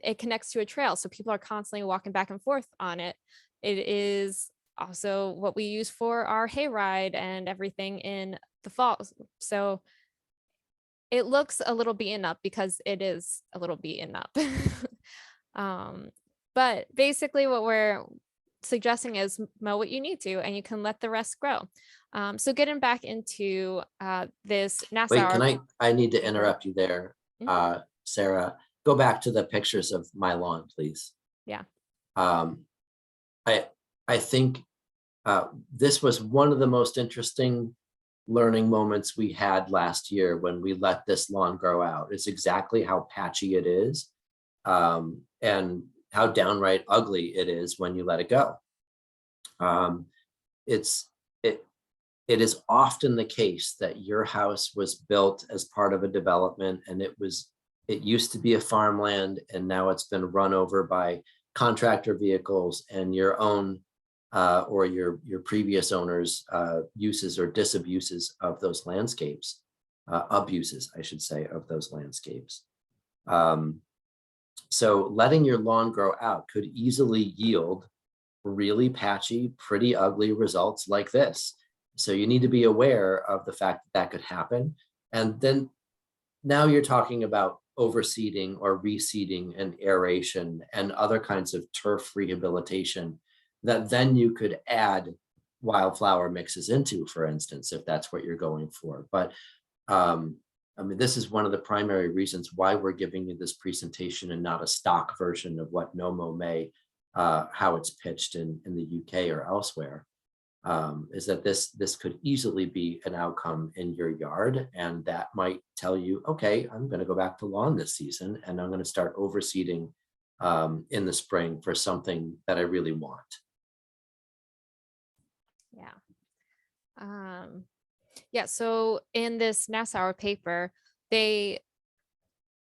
it connects to a trail, so people are constantly walking back and forth on it. It is also what we use for our hayride and everything in the fall. So it looks a little beaten up because it is a little beaten up. But basically what we're suggesting is mow what you need to, and you can let the rest grow. So getting back into this Wait, Nassau. I need to paper. interrupt you there, Mhm. Sarah. Go back to the pictures of my lawn, please. Yeah. Um, I think this was one of the most interesting learning moments we had last year when we let this lawn grow out. It's exactly how patchy it is, and how downright ugly it is when you let it go. It's it it is often the case that your house was built as part of a development, and it used to be a farmland, and now it's been run over by contractor vehicles, and your own or your previous owners uses or disabuses of those landscapes, abuses I should say, of those landscapes. um, so letting your lawn grow out could easily yield really patchy, pretty ugly results like this. So you need to be aware of the fact that that could happen. And then now you're talking about overseeding or reseeding and aeration and other kinds of turf rehabilitation that then you could add wildflower mixes into, for instance, if that's what you're going for. But um, I mean, this is one of the primary reasons why we're giving you this presentation and not a stock version of what Mow May, how it's pitched in the UK or elsewhere. Is that this could easily be an outcome in your yard, and that might tell you, okay, I'm going to go back to lawn this season, and I'm going to start overseeding in the spring for something that I really want. Yeah. Yeah. So in this Nassau paper, they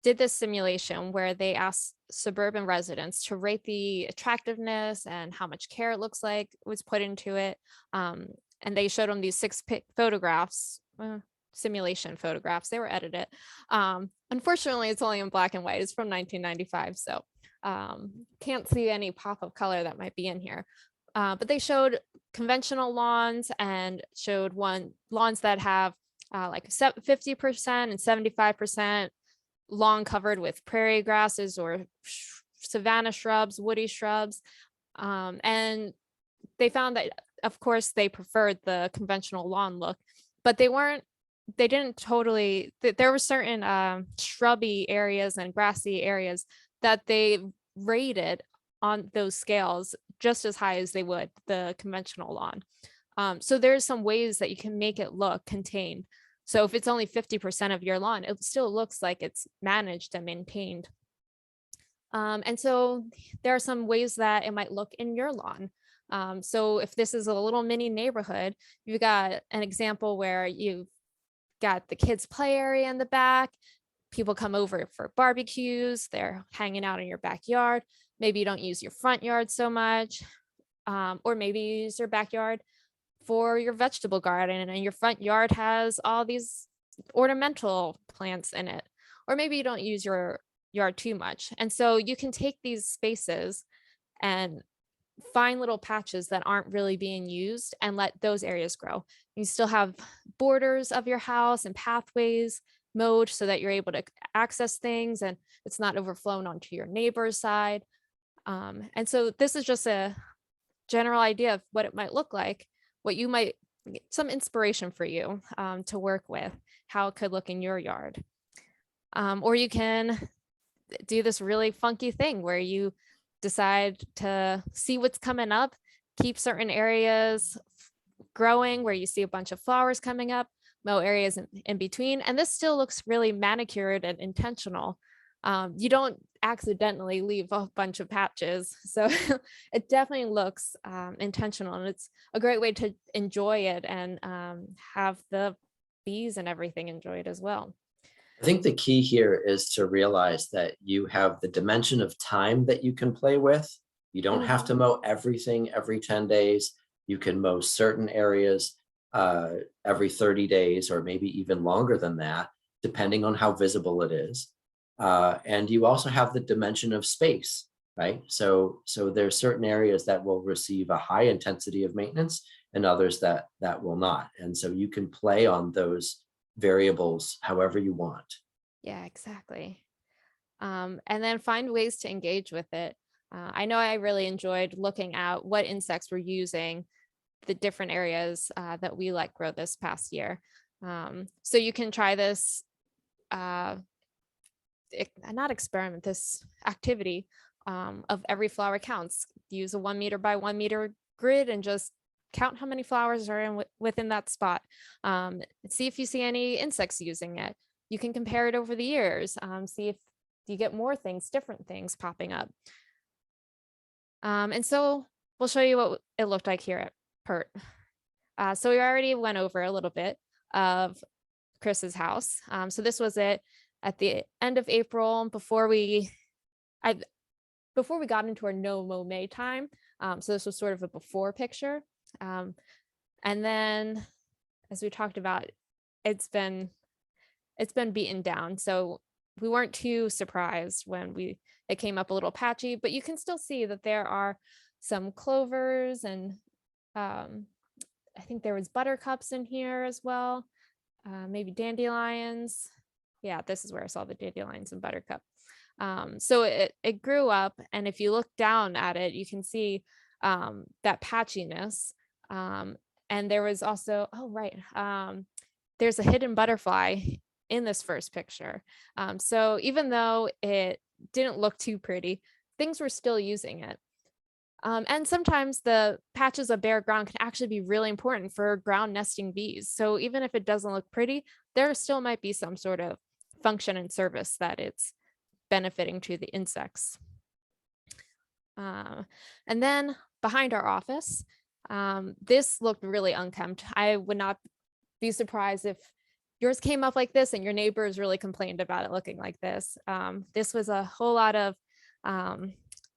did this simulation where they asked suburban residents to rate the attractiveness and how much care it looks like was put into it. And they showed them these photographs, simulation photographs. They were edited. Unfortunately, it's only in black and white. It's from 1995, so can't see any pop of color that might be in here. But they showed conventional lawns and showed lawns that have like 50% and 75% lawn covered with prairie grasses or savanna shrubs, woody shrubs. And they found that, of course, they preferred the conventional lawn look, but they didn't totally, there were certain shrubby areas and grassy areas that they rated on those scales just as high as they would the conventional lawn. So there's some ways that you can make it look contained. So if it's only 50% of your lawn, it still looks like it's managed and maintained. And so there are some ways that it might look in your lawn. So if this is a little mini neighborhood, you've got an example where you've got the kids' play area in the back. People come over for barbecues. They're hanging out in your backyard. Maybe you don't use your front yard so much, or maybe you use your backyard for your vegetable garden, and your front yard has all these ornamental plants in it. Or maybe you don't use your yard too much. And so you can take these spaces and find little patches that aren't really being used and let those areas grow. You still have borders of your house and pathways mowed so that you're able to access things and it's not overflown onto your neighbor's side. And so this is just a general idea of what it might look like, what you might some inspiration for you to work with, how it could look in your yard. Or you can do this really funky thing where you decide to see what's coming up, keep certain areas growing where you see a bunch of flowers coming up, mow areas in between. And this still looks really manicured and intentional. You don't accidentally leave a bunch of patches. So it definitely looks intentional, and it's a great way to enjoy it and have the bees and everything enjoy it as well. I think the key here is to realize that you have the dimension of time that you can play with. You don't have to Mhm. mow everything every 10 days. You can mow certain areas every 30 days, or maybe even longer than that, depending on how visible it is. And you also have the dimension of space, right? So there's certain areas that will receive a high intensity of maintenance and others that will not. And so you can play on those variables however you want. Yeah, exactly. And then find ways to engage with it. I know I really enjoyed looking at what insects were using the different areas that we let grow this past year. So you can try this, uh, not experiment, this activity of every flower counts. Use a 1 meter by 1 meter grid and just count how many flowers are within that spot. See if you see any insects using it. You can compare it over the years. See if you get more things, different things popping up. And so we'll show you what it looked like here at PERT. So we already went over a little bit of Chris's house. So this was it at the end of April I before we got into our no Mow May time. So this was sort of a before picture. Um, and then as we talked about, it's been beaten down. So we weren't too surprised when it came up a little patchy, but you can still see that there are some clovers and I think there was buttercups in here as well. Maybe dandelions. Yeah, this is where I saw the dandelions and buttercup. So it grew up, and if you look down at it, you can see that patchiness. And there was also, oh right, there's a hidden butterfly in this first picture. So even though it didn't look too pretty, things were still using it. And sometimes the patches of bare ground can actually be really important for ground nesting bees. So even if it doesn't look pretty, there still might be some sort of function and service that it's benefiting to the insects. Uh, and then behind our office, this looked really unkempt. I would not be surprised if yours came up like this and your neighbors really complained about it looking like this. This was a whole lot of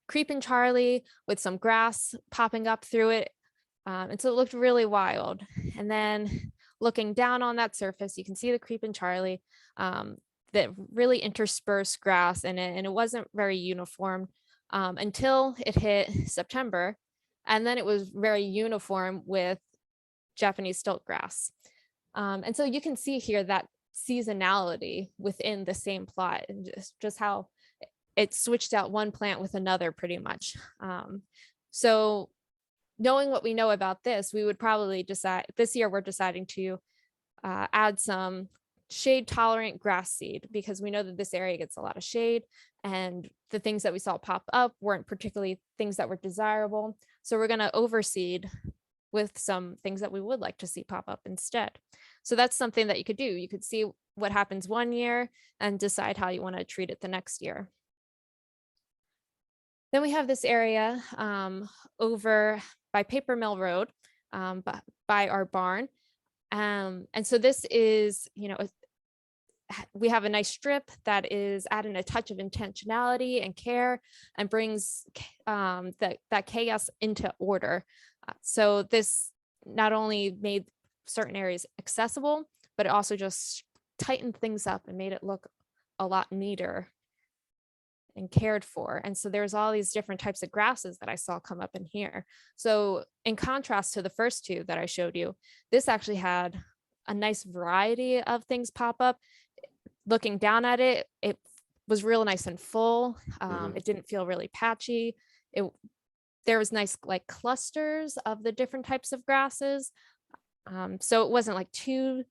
creeping Charlie with some grass popping up through it. And so it looked really wild. And then looking down on that surface, you can see the creeping Charlie that really interspersed grass in it. And it wasn't very uniform until it hit September. And then it was very uniform with Japanese stilt grass. And so you can see here that seasonality within the same plot, and just how it switched out one plant with another pretty much. So knowing what we know about this, we would probably decide this year we're deciding to add some shade tolerant grass seed, because we know that this area gets a lot of shade, and the things that we saw pop up weren't particularly things that were desirable. So we're going to overseed with some things that we would like to see pop up instead. So that's something that you could do. You could see what happens one year and decide how you want to treat it the next year. Then we have this area over by Paper Mill Road, by our barn. And so this is, we have a nice strip that is adding a touch of intentionality and care and brings that chaos into order. So this not only made certain areas accessible, but it also just tightened things up and made it look a lot neater and cared for. And so there's all these different types of grasses that I saw come up in here. So in contrast to the first two that I showed you, this actually had a nice variety of things pop up. Looking down at it, it was real nice and full. Mhm. It didn't feel really patchy. It there was nice like clusters of the different types of grasses. So it wasn't like too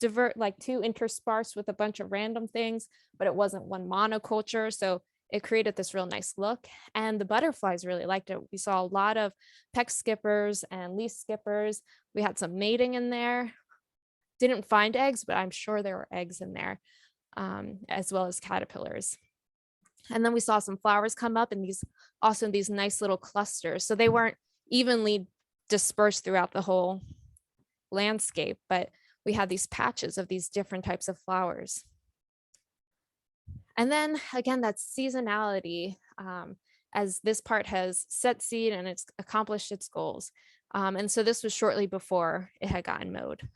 interspersed with a bunch of random things, but it wasn't one monoculture. So it created this real nice look. And the butterflies really liked it. We saw a lot of peck skippers and leaf skippers. We had some mating in there. Didn't find eggs, but I'm sure there were eggs in there, as well as caterpillars. And then we saw some flowers come up in these nice little clusters. So they weren't evenly dispersed throughout the whole landscape, but we had these patches of these different types of flowers. And then again, that seasonality, as this part has set seed and it's accomplished its goals. And so this was shortly before it had gotten mowed.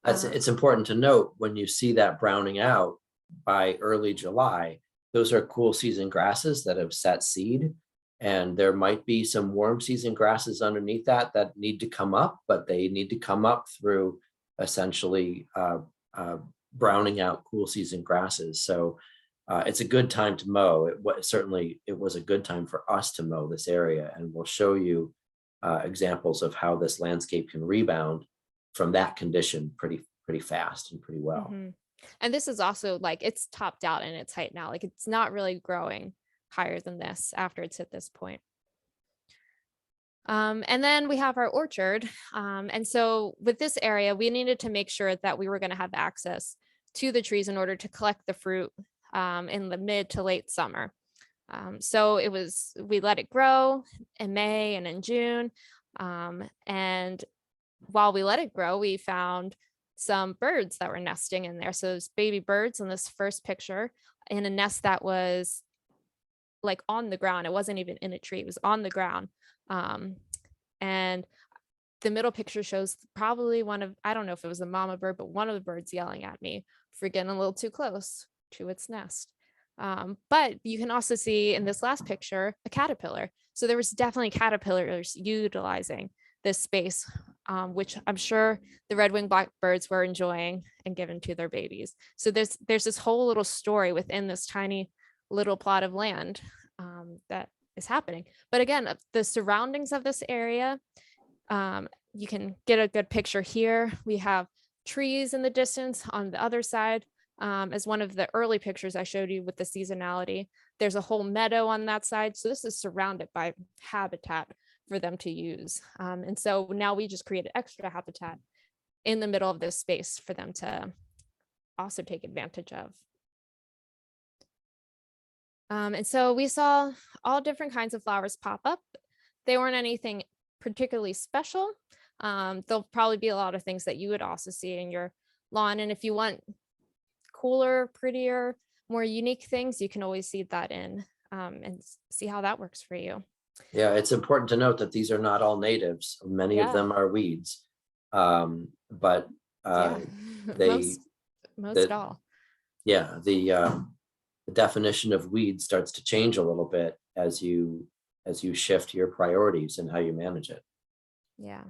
It's important to note when you see that browning out by early July, those are cool season grasses that have set seed. And there might be some warm season grasses underneath that need to come up, but they need to come up through essentially browning out cool season grasses. So it's a good time to mow. It was a good time for us to mow this area, and we'll show you examples of how this landscape can rebound from that condition pretty fast and pretty well. Mhm. And this is also like it's topped out in its height now. Like it's not really growing higher than this after it's at this point. And then we have our orchard. And so with this area, we needed to make sure that we were going to have access to the trees in order to collect the fruit in the mid to late summer. So we let it grow in May and in June. And while we let it grow, we found some birds that were nesting in there. So there's baby birds in this first picture in a nest that was like on the ground. It wasn't even in a tree, it was on the ground. And the middle picture shows probably I don't know if it was a mama bird, but one of the birds yelling at me for getting a little too close to its nest. But you can also see in this last picture a caterpillar. So there was definitely caterpillars utilizing this space, which I'm sure the red-winged blackbirds were enjoying and given to their babies. So there's this whole little story within this tiny little plot of land that is happening. But again, the surroundings of this area, you can get a good picture here. We have trees in the distance on the other side. As one of the early pictures I showed you with the seasonality, there's a whole meadow on that side. So this is surrounded by habitat for them to use. And so now we just created extra habitat in the middle of this space for them to also take advantage of. And so we saw all different kinds of flowers pop up. They weren't anything particularly special. There'll probably be a lot of things that you would also see in your lawn. And if you want cooler, prettier, more unique things, you can always seed that in and see how that works for you. Yeah, it's important to note that these are not all natives. Many of Yeah. them are weeds, but Yeah. they most the all. yeah the definition of weed starts to change a little bit as you shift your priorities and how you manage it. Yeah.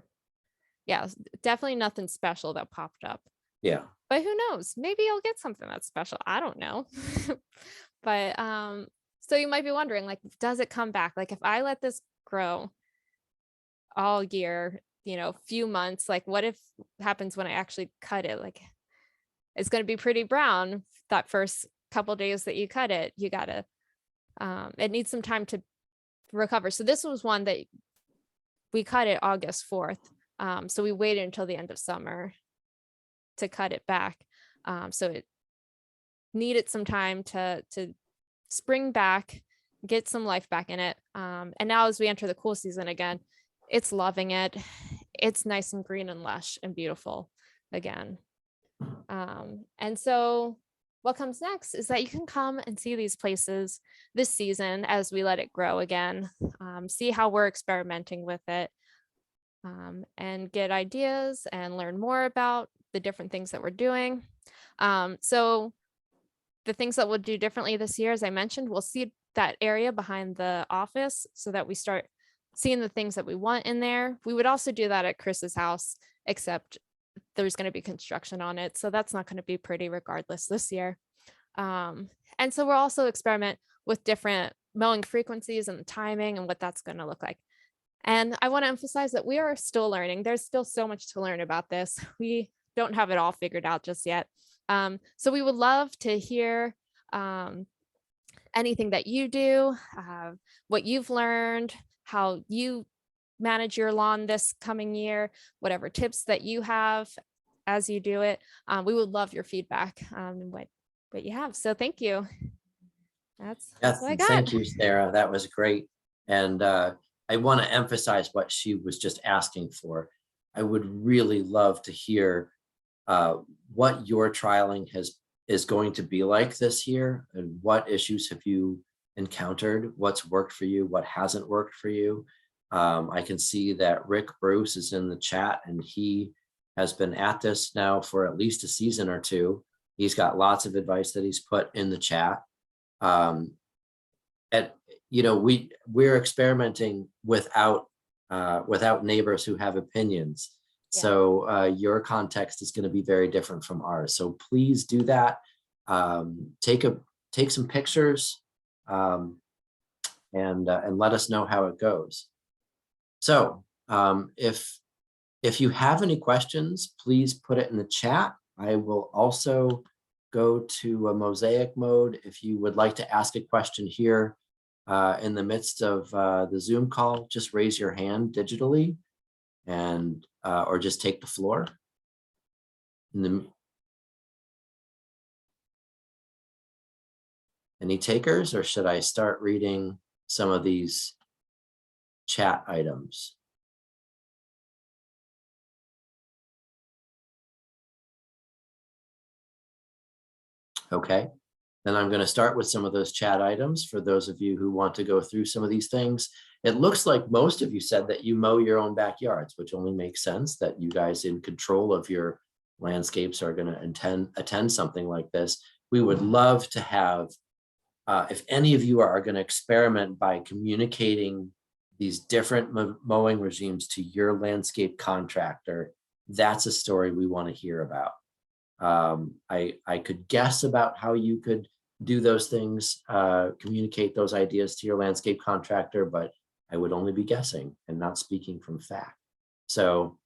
Yeah. Definitely nothing special that popped up. Yeah. But who knows? Maybe you'll get something that's special. I don't know. But so you might be wondering, like, does it come back? Like if I let this grow all year, few months, like what if happens when I actually cut it? Like it's going to be pretty brown that first couple days that you cut it. You gotta it needs some time to recover. So this was one that we cut it August 4th. So we waited until the end of summer to cut it back. So it needed some time to spring back, get some life back in it. And now as we enter the cool season again, it's loving it. It's nice and green and lush and beautiful again. And so what comes next is that you can come and see these places this season as we let it grow again, see how we're experimenting with it, and get ideas and learn more about the different things that we're doing. So the things that we'll do differently this year, as I mentioned, we'll see that area behind the office so that we start seeing the things that we want in there. We would also do that at Chris's house, except there's going to be construction on it. So that's not going to be pretty regardless this year. And so we'll also experiment with different mowing frequencies and the timing and what that's going to look like. And I want to emphasize that we are still learning. There's still so much to learn about this. We don't have it all figured out just yet. So we would love to hear anything that you do, what you've learned, how you manage your lawn this coming year, whatever tips that you have as you do it. We would love your feedback and what you have. So thank you. That's Yes, what I got. thank you, Sarah. That was great. And I want to emphasize what she was just asking for. I would really love to hear what your trialing is going to be like this year, and what issues have you encountered, what's worked for you, what hasn't worked for you. I can see that Rick Bruce is in the chat, and he has been at this now for at least a season or two. He's got lots of advice that he's put in the chat. We're experimenting without neighbors who have opinions. Yeah. So your context is going to be very different from ours. So please do that. Take some pictures and let us know how it goes. So if you have any questions, please put it in the chat. I will also go to a mosaic mode. If you would like to ask a question here in the midst of the Zoom call, just raise your hand digitally, and or just take the floor. Any takers, or should I start reading some of these chat items? Okay, then I'm going to start with some of those chat items for those of you who want to go through some of these things. It looks like most of you said that you mow your own backyards, which only makes sense, that you guys in control of your landscapes are going to attend something like this. We would love to have, if any of you are going to experiment by communicating these different mowing regimes to your landscape contractor, that's a story we want to hear about. I could guess about how you could do those things, communicate those ideas to your landscape contractor, but I would only be guessing and not speaking from fact. So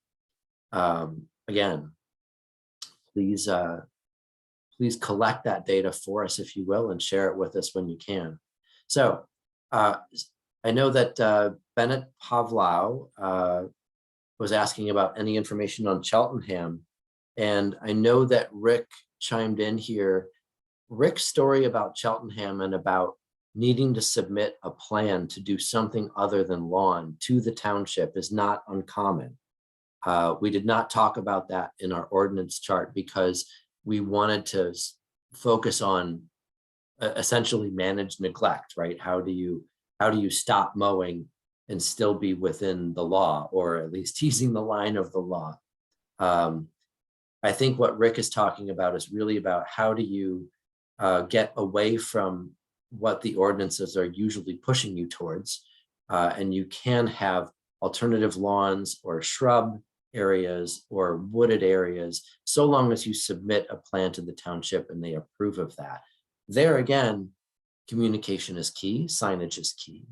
again, please collect that data for us, if you will, and share it with us when you can. So I know that Bennett Pavlau was asking about any information on Cheltenham. And I know that Rick chimed in here. Rick's story about Cheltenham and about needing to submit a plan to do something other than lawn to the township is not uncommon. We did not talk about that in our ordinance chart because we wanted to focus on essentially managed neglect, right? How do you stop mowing and still be within the law, or at least teasing the line of the law? I think what Rick is talking about is really about how do you get away from what the ordinances are usually pushing you towards, and you can have alternative lawns or shrub areas or wooded areas, so long as you submit a plan to the township and they approve of that. There again, communication is key, signage is key.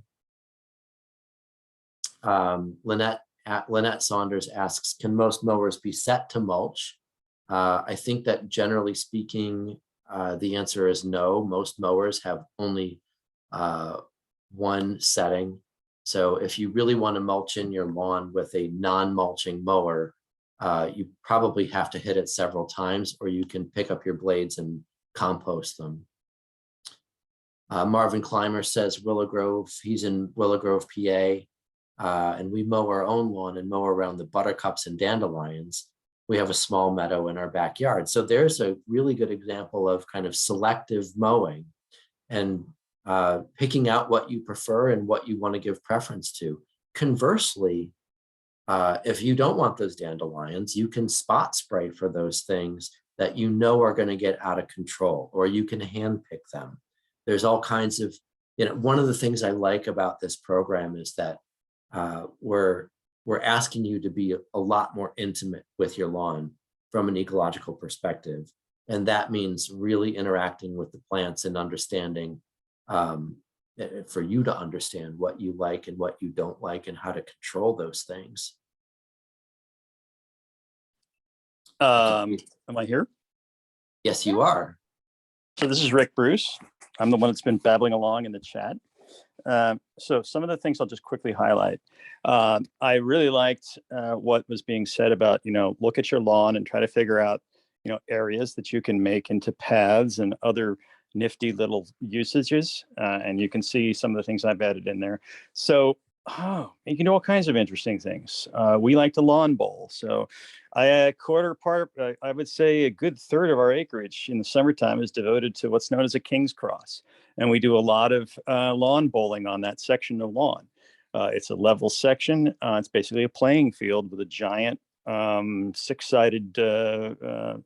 Lynette Saunders asks, can most mowers be set to mulch? I think that generally speaking, the answer is no. Most mowers have only one setting. So if you really want to mulch in your lawn with a non-mulching mower, you probably have to hit it several times, or you can pick up your blades and compost them. Marvin Clymer says Willow Grove, he's in Willow Grove, PA, and we mow our own lawn and mow around the buttercups and dandelions. We have a small meadow in our backyard. So there's a really good example of kind of selective mowing and picking out what you prefer and what you want to give preference to. Conversely, if you don't want those dandelions, you can spot spray for those things that you know are going to get out of control, or you can hand pick them. There's all kinds of, one of the things I like about this program is that we're asking you to be a lot more intimate with your lawn from an ecological perspective. And that means really interacting with the plants and understanding for you to understand what you like and what you don't like and how to control those things. Am I here? Yes, you are. So this is Rick Bruce. I'm the one that's been babbling along in the chat. So some of the things I'll just quickly highlight. I really liked what was being said about, look at your lawn and try to figure out, areas that you can make into paths and other nifty little usages. And you can see some of the things I've added in there. So, you can do all kinds of interesting things. We like to lawn bowl. So I would say a good third of our acreage in the summertime is devoted to what's known as a King's Cross. And we do a lot of lawn bowling on that section of lawn. It's a level section. It's basically a playing field with a giant six-sided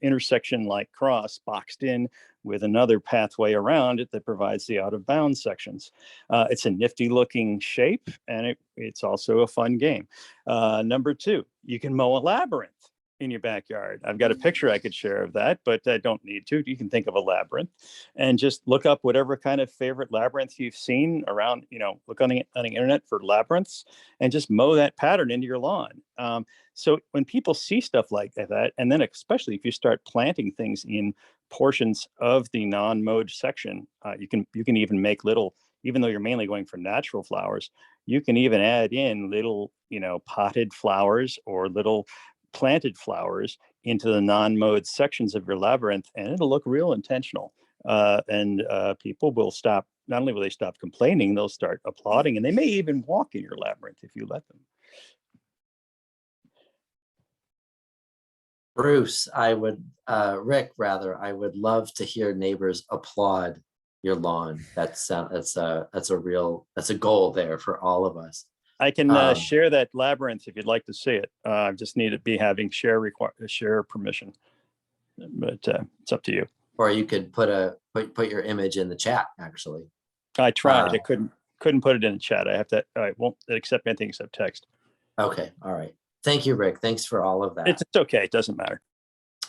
intersection-like cross boxed in with another pathway around it that provides the out-of-bounds sections. It's a nifty-looking shape, and it's also a fun game. Number two, you can mow a labyrinth in your backyard. I've got a picture I could share of that, but I don't need to. You can think of a labyrinth and just look up whatever kind of favorite labyrinth you've seen around, look on the internet for labyrinths and just mow that pattern into your lawn. So when people see stuff like that, and then especially if you start planting things in portions of the non-mowed section, you can even make little, even though you're mainly going for natural flowers, you can even add in little, potted flowers or little planted flowers into the non-mowed sections of your labyrinth, and it'll look real intentional. And people will stop, not only will they stop complaining, they'll start applauding, and they may even walk in your labyrinth if you let them. Bruce, Rick, rather, I would love to hear neighbors applaud your lawn. That's a goal there for all of us. I can share that labyrinth if you'd like to see it. I just need to be having share permission, but it's up to you. Or you could put your image in the chat. Actually, I tried. I couldn't put it in the chat. I won't accept anything except text. Okay. All right. Thank you, Rick. Thanks for all of that. It's okay. It doesn't matter.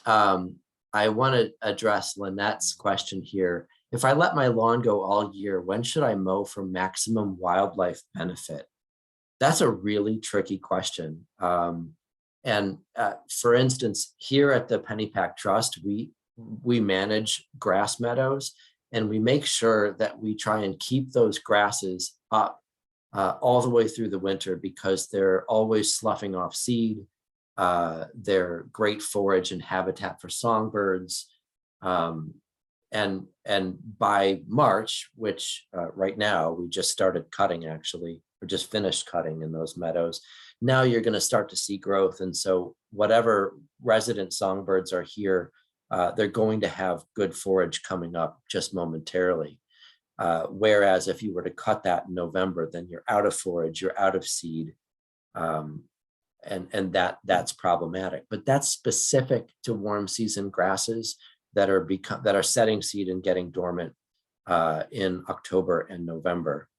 I want to address Lynette's question here. If I let my lawn go all year, when should I mow for maximum wildlife benefit? That's a really tricky question. And for instance, here at the Pennypack Trust, we manage grass meadows, and we make sure that we try and keep those grasses up all the way through the winter, because they're always sloughing off seed. They're great forage and habitat for songbirds. And by March, which right now we just started cutting, actually, or just finished cutting in those meadows, now you're going to start to see growth. And so whatever resident songbirds are here, they're going to have good forage coming up just momentarily. Whereas if you were to cut that in November, then you're out of forage, you're out of seed, and that's problematic. But that's specific to warm season grasses that are setting seed and getting dormant in October and November.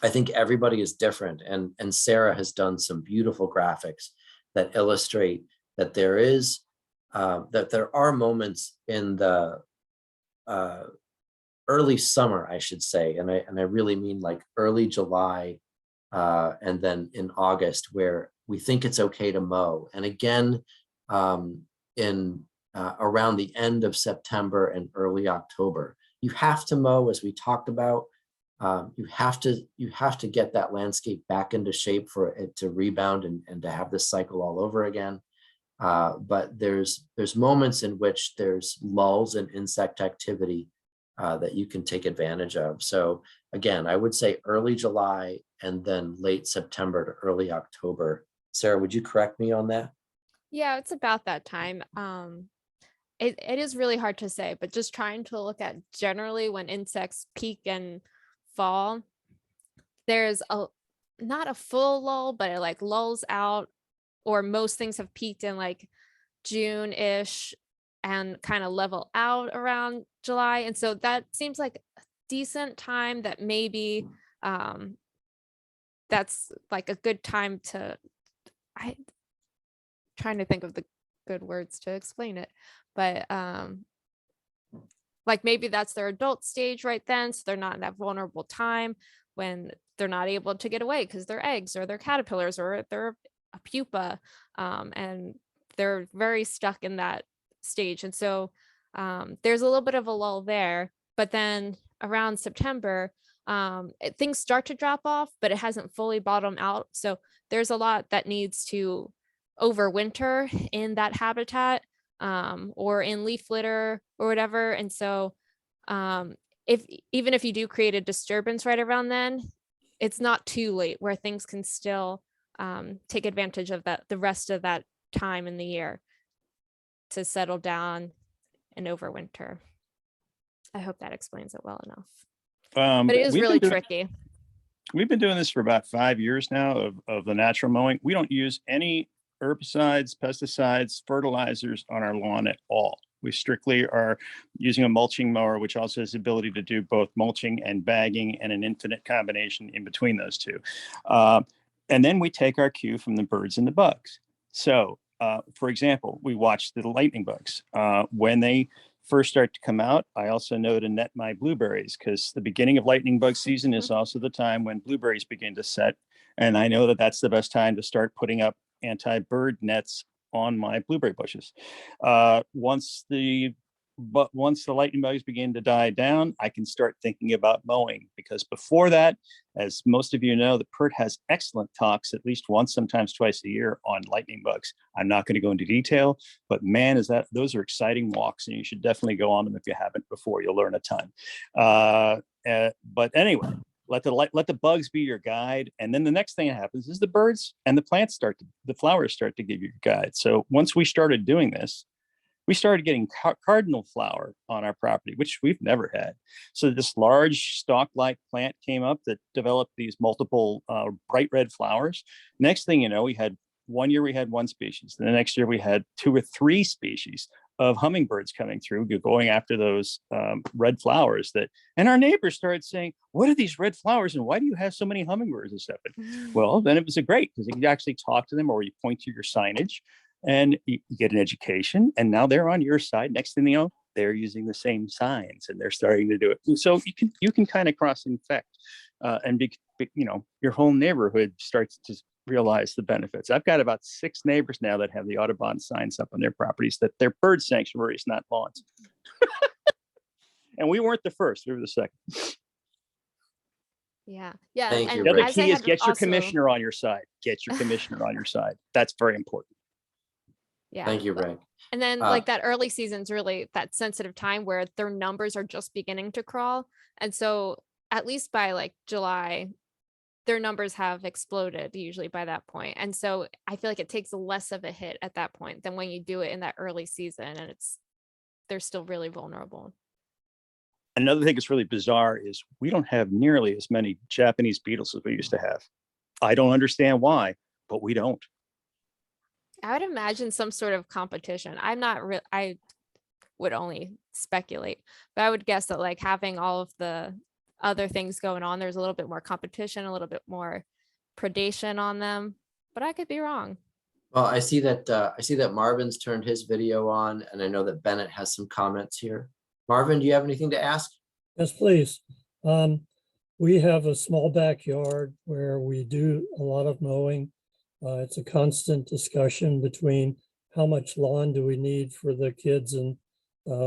I think everybody is different, and Sarah has done some beautiful graphics that illustrate that there are moments in the early summer, I should say, and I really mean like early July and then in August, where we think it's okay to mow. And again, in around the end of September and early October, you have to mow, as we talked about. You have to get that landscape back into shape for it to rebound and to have this cycle all over again. But there's moments in which there's lulls in insect activity that you can take advantage of. So again, I would say early July and then late September to early October. Sarah, would you correct me on that? Yeah, it's about that time. It is really hard to say, but just trying to look at generally when insects peak and fall, there's not a full lull, but it like lulls out, or most things have peaked in like June-ish and kind of level out around July. And so that seems like a decent time that maybe that's like a good time to, trying to think of the good words to explain it, but like maybe that's their adult stage right then. So they're not in that vulnerable time when they're not able to get away because they're eggs or they're caterpillars or they're a pupa. And they're very stuck in that stage. And so there's a little bit of a lull there. But then around September, things start to drop off, but it hasn't fully bottomed out. So there's a lot that needs to overwinter in that habitat, or in leaf litter or whatever. And so if even if you do create a disturbance right around then, it's not too late where things can still take advantage of that the rest of that time in the year to settle down and overwinter. I hope that explains it well enough. But it is really tricky. We've been doing this for about 5 years now of the natural mowing. We don't use any herbicides, pesticides, fertilizers on our lawn at all. We strictly are using a mulching mower, which also has the ability to do both mulching and bagging and an infinite combination in between those two. And then we take our cue from the birds and the bugs. So, for example, we watch the lightning bugs. When they first start to come out, I also know to net my blueberries because the beginning of lightning bug season is also the time when blueberries begin to set. And I know that that's the best time to start putting up anti-bird nets on my blueberry bushes. Once the lightning bugs begin to die down, I can start thinking about mowing, because before that, as most of you know, the PERT has excellent talks at least once, sometimes twice a year on lightning bugs. I'm not going to go into detail, but man, those are exciting walks, and you should definitely go on them if you haven't before. You'll learn a ton. But anyway, let the bugs be your guide, and then the next thing that happens is the birds and the flowers start to give you your guide. So once we started doing this, we started getting cardinal flower on our property, which we've never had. So this large stalk-like plant came up that developed these multiple bright red flowers. Next thing you know, one year we had one species. The next year we had 2 or 3 species of hummingbirds coming through, going after those red flowers. And our neighbors started saying, "What are these red flowers, and why do you have so many hummingbirds and stuff?" Well, then it was great because you could actually talk to them, or you point to your signage, and you get an education, and now they're on your side. Next thing you know, they're using the same signs, and they're starting to do it. And so you can kind of cross infect, and your whole neighborhood starts to realize the benefits. I've got about 6 neighbors now that have the Audubon signs up on their properties that they're bird sanctuaries, not lawns. And we weren't the first; we were the second. Yeah. Thank you, The other Rick. key is get your commissioner on your side. Get your commissioner on your side. That's very important. Yeah. Thank you, Rick. And then like that early season's really that sensitive time where their numbers are just beginning to crawl. And so at least by like July, their numbers have exploded usually by that point. And so I feel like it takes less of a hit at that point than when you do it in that early season, and they're still really vulnerable. Another thing that's really bizarre is we don't have nearly as many Japanese beetles as we used to have. I don't understand why, but we don't. I would imagine some sort of competition. I would only speculate, but I would guess that like having all of the other things going on, there's a little bit more competition, a little bit more predation on them, but I could be wrong. Well, I see that Marvin's turned his video on, and I know that Bennett has some comments here. Marvin, do you have anything to ask? Yes, please. We have a small backyard where we do a lot of mowing. It's a constant discussion between how much lawn do we need for the kids and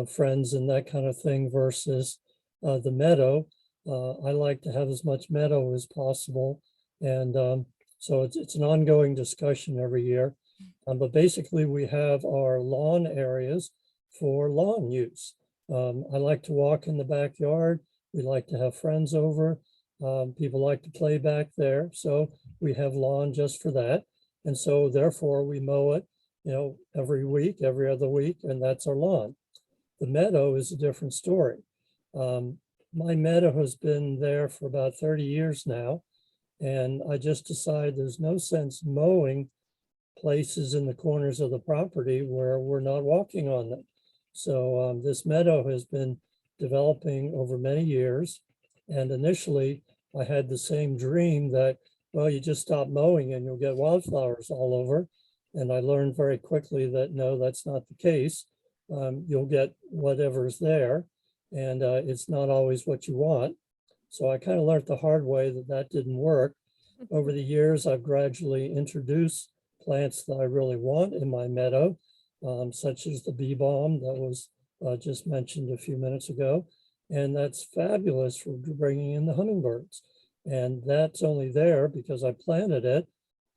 friends and that kind of thing versus the meadow. I like to have as much meadow as possible. And so it's an ongoing discussion every year. But basically we have our lawn areas for lawn use. I like to walk in the backyard. We like to have friends over. People like to play back there. So we have lawn just for that. And so therefore we mow it, every week, every other week, and that's our lawn. The meadow is a different story. My meadow has been there for about 30 years now. And I just decided there's no sense mowing places in the corners of the property where we're not walking on them. So this meadow has been developing over many years. And initially I had the same dream that, well, you just stop mowing and you'll get wildflowers all over. And I learned very quickly that no, that's not the case. You'll get whatever's there. and it's not always what you want. So I kind of learned the hard way that that didn't work. Over the years, I've gradually introduced plants that I really want in my meadow, such as the bee balm that was just mentioned a few minutes ago. And that's fabulous for bringing in the hummingbirds. And that's only there because I planted it.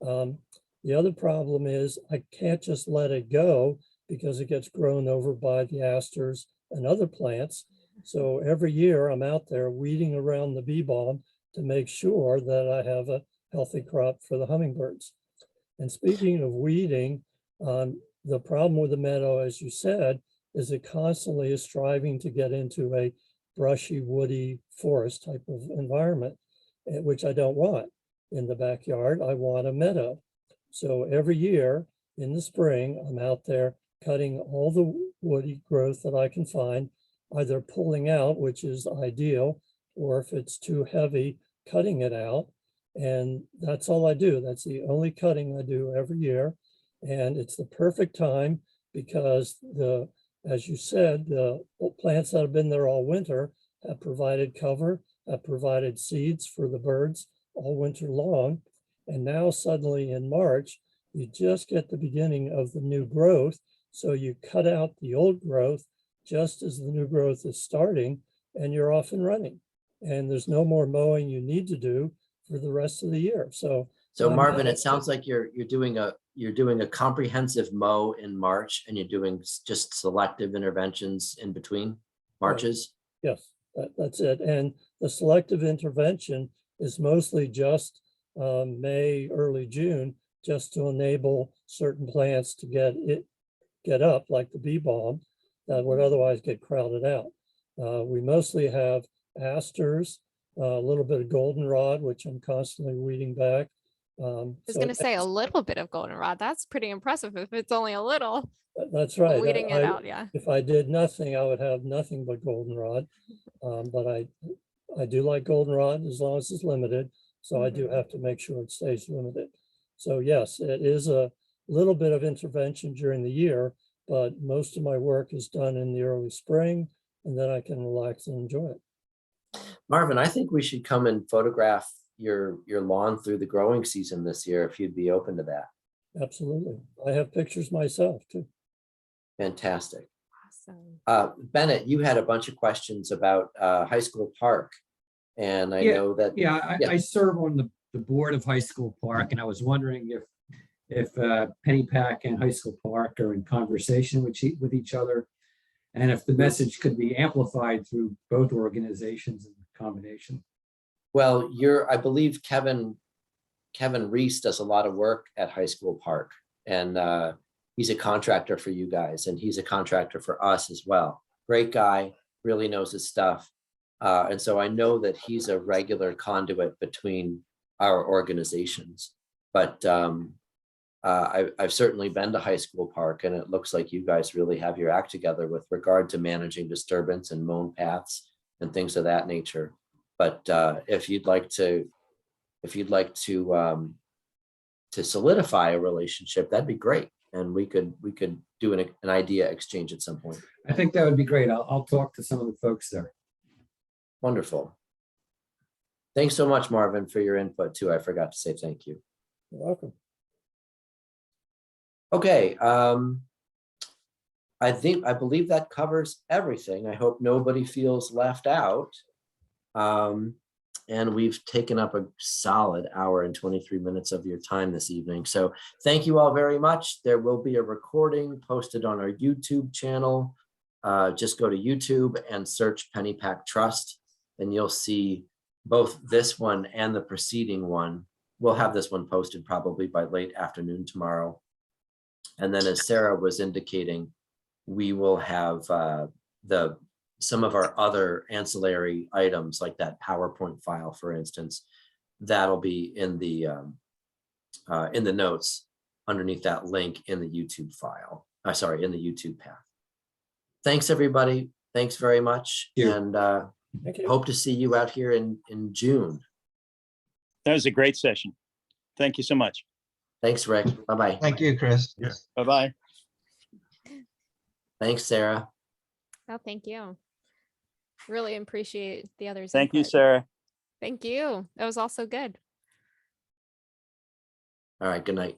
The other problem is I can't just let it go because it gets grown over by the asters and other plants. So every year I'm out there weeding around the bee balm to make sure that I have a healthy crop for the hummingbirds. And speaking of weeding, the problem with the meadow, as you said, is it constantly is striving to get into a brushy, woody forest type of environment, which I don't want in the backyard. I want a meadow. So every year in the spring, I'm out there cutting all the woody growth that I can find, either pulling out, which is ideal, or if it's too heavy, cutting it out. And that's all I do. That's the only cutting I do every year. And it's the perfect time because as you said, the plants that have been there all winter have provided cover, have provided seeds for the birds all winter long. And now suddenly in March, you just get the beginning of the new growth. So you cut out the old growth just as the new growth is starting and you're off and running. And there's no more mowing you need to do for the rest of the year. So Marvin, it sounds like you're doing a comprehensive mow in March, and you're doing just selective interventions in between marches. Yes, that's it. And the selective intervention is mostly just May, early June, just to enable certain plants to get up, like the bee balm, that would otherwise get crowded out. We mostly have asters, a little bit of goldenrod, which I'm constantly weeding back. I was going to say a little bit of goldenrod. That's pretty impressive if it's only a little. That's right. Weeding it out, yeah. If I did nothing, I would have nothing but goldenrod. But I do like goldenrod as long as it's limited. So I do have to make sure it stays limited. So yes, it is a little bit of intervention during the year, but most of my work is done in the early spring, and then I can relax and enjoy it. Marvin, I think we should come and photograph your lawn through the growing season this year, if you'd be open to that. Absolutely. I have pictures myself too. Fantastic. Awesome. Bennett, you had a bunch of questions about High School Park. And I know that. I serve on the board of High School Park, and I was wondering if Pennypack and High School Park are in conversation with each other, and if the message could be amplified through both organizations in combination. Well, I believe Kevin Reese does a lot of work at High School Park, and he's a contractor for you guys, and he's a contractor for us as well. Great guy, really knows his stuff. And so I know that he's a regular conduit between our organizations, but I've certainly been to High School Park, and it looks like you guys really have your act together with regard to managing disturbance and mown paths and things of that nature. But if you'd like to solidify a relationship, that'd be great, and we could do an idea exchange at some point. I think that would be great. I'll talk to some of the folks there. Wonderful. Thanks so much, Marvin, for your input too. I forgot to say thank you. You're welcome. Okay. I believe that covers everything. I hope nobody feels left out. And we've taken up a solid hour and 23 minutes of your time this evening. So thank you all very much. There will be a recording posted on our YouTube channel. Just go to YouTube and search Pennypack Trust, and you'll see both this one and the preceding one. We'll have this one posted probably by late afternoon tomorrow. And then, as Sarah was indicating, we will have some of our other ancillary items, like that PowerPoint file, for instance, that'll be in the notes underneath that link in the YouTube file. In the YouTube path. Thanks, everybody. Thanks very much. And hope to see you out here in June. That was a great session. Thank you so much. Thanks, Rick. Bye-bye. Thank you, Chris. Yes. Bye-bye. Thanks, Sarah. Oh, thank you. Really appreciate the others. Thank you, input. Sarah. Thank you. That was also good. All right, good night.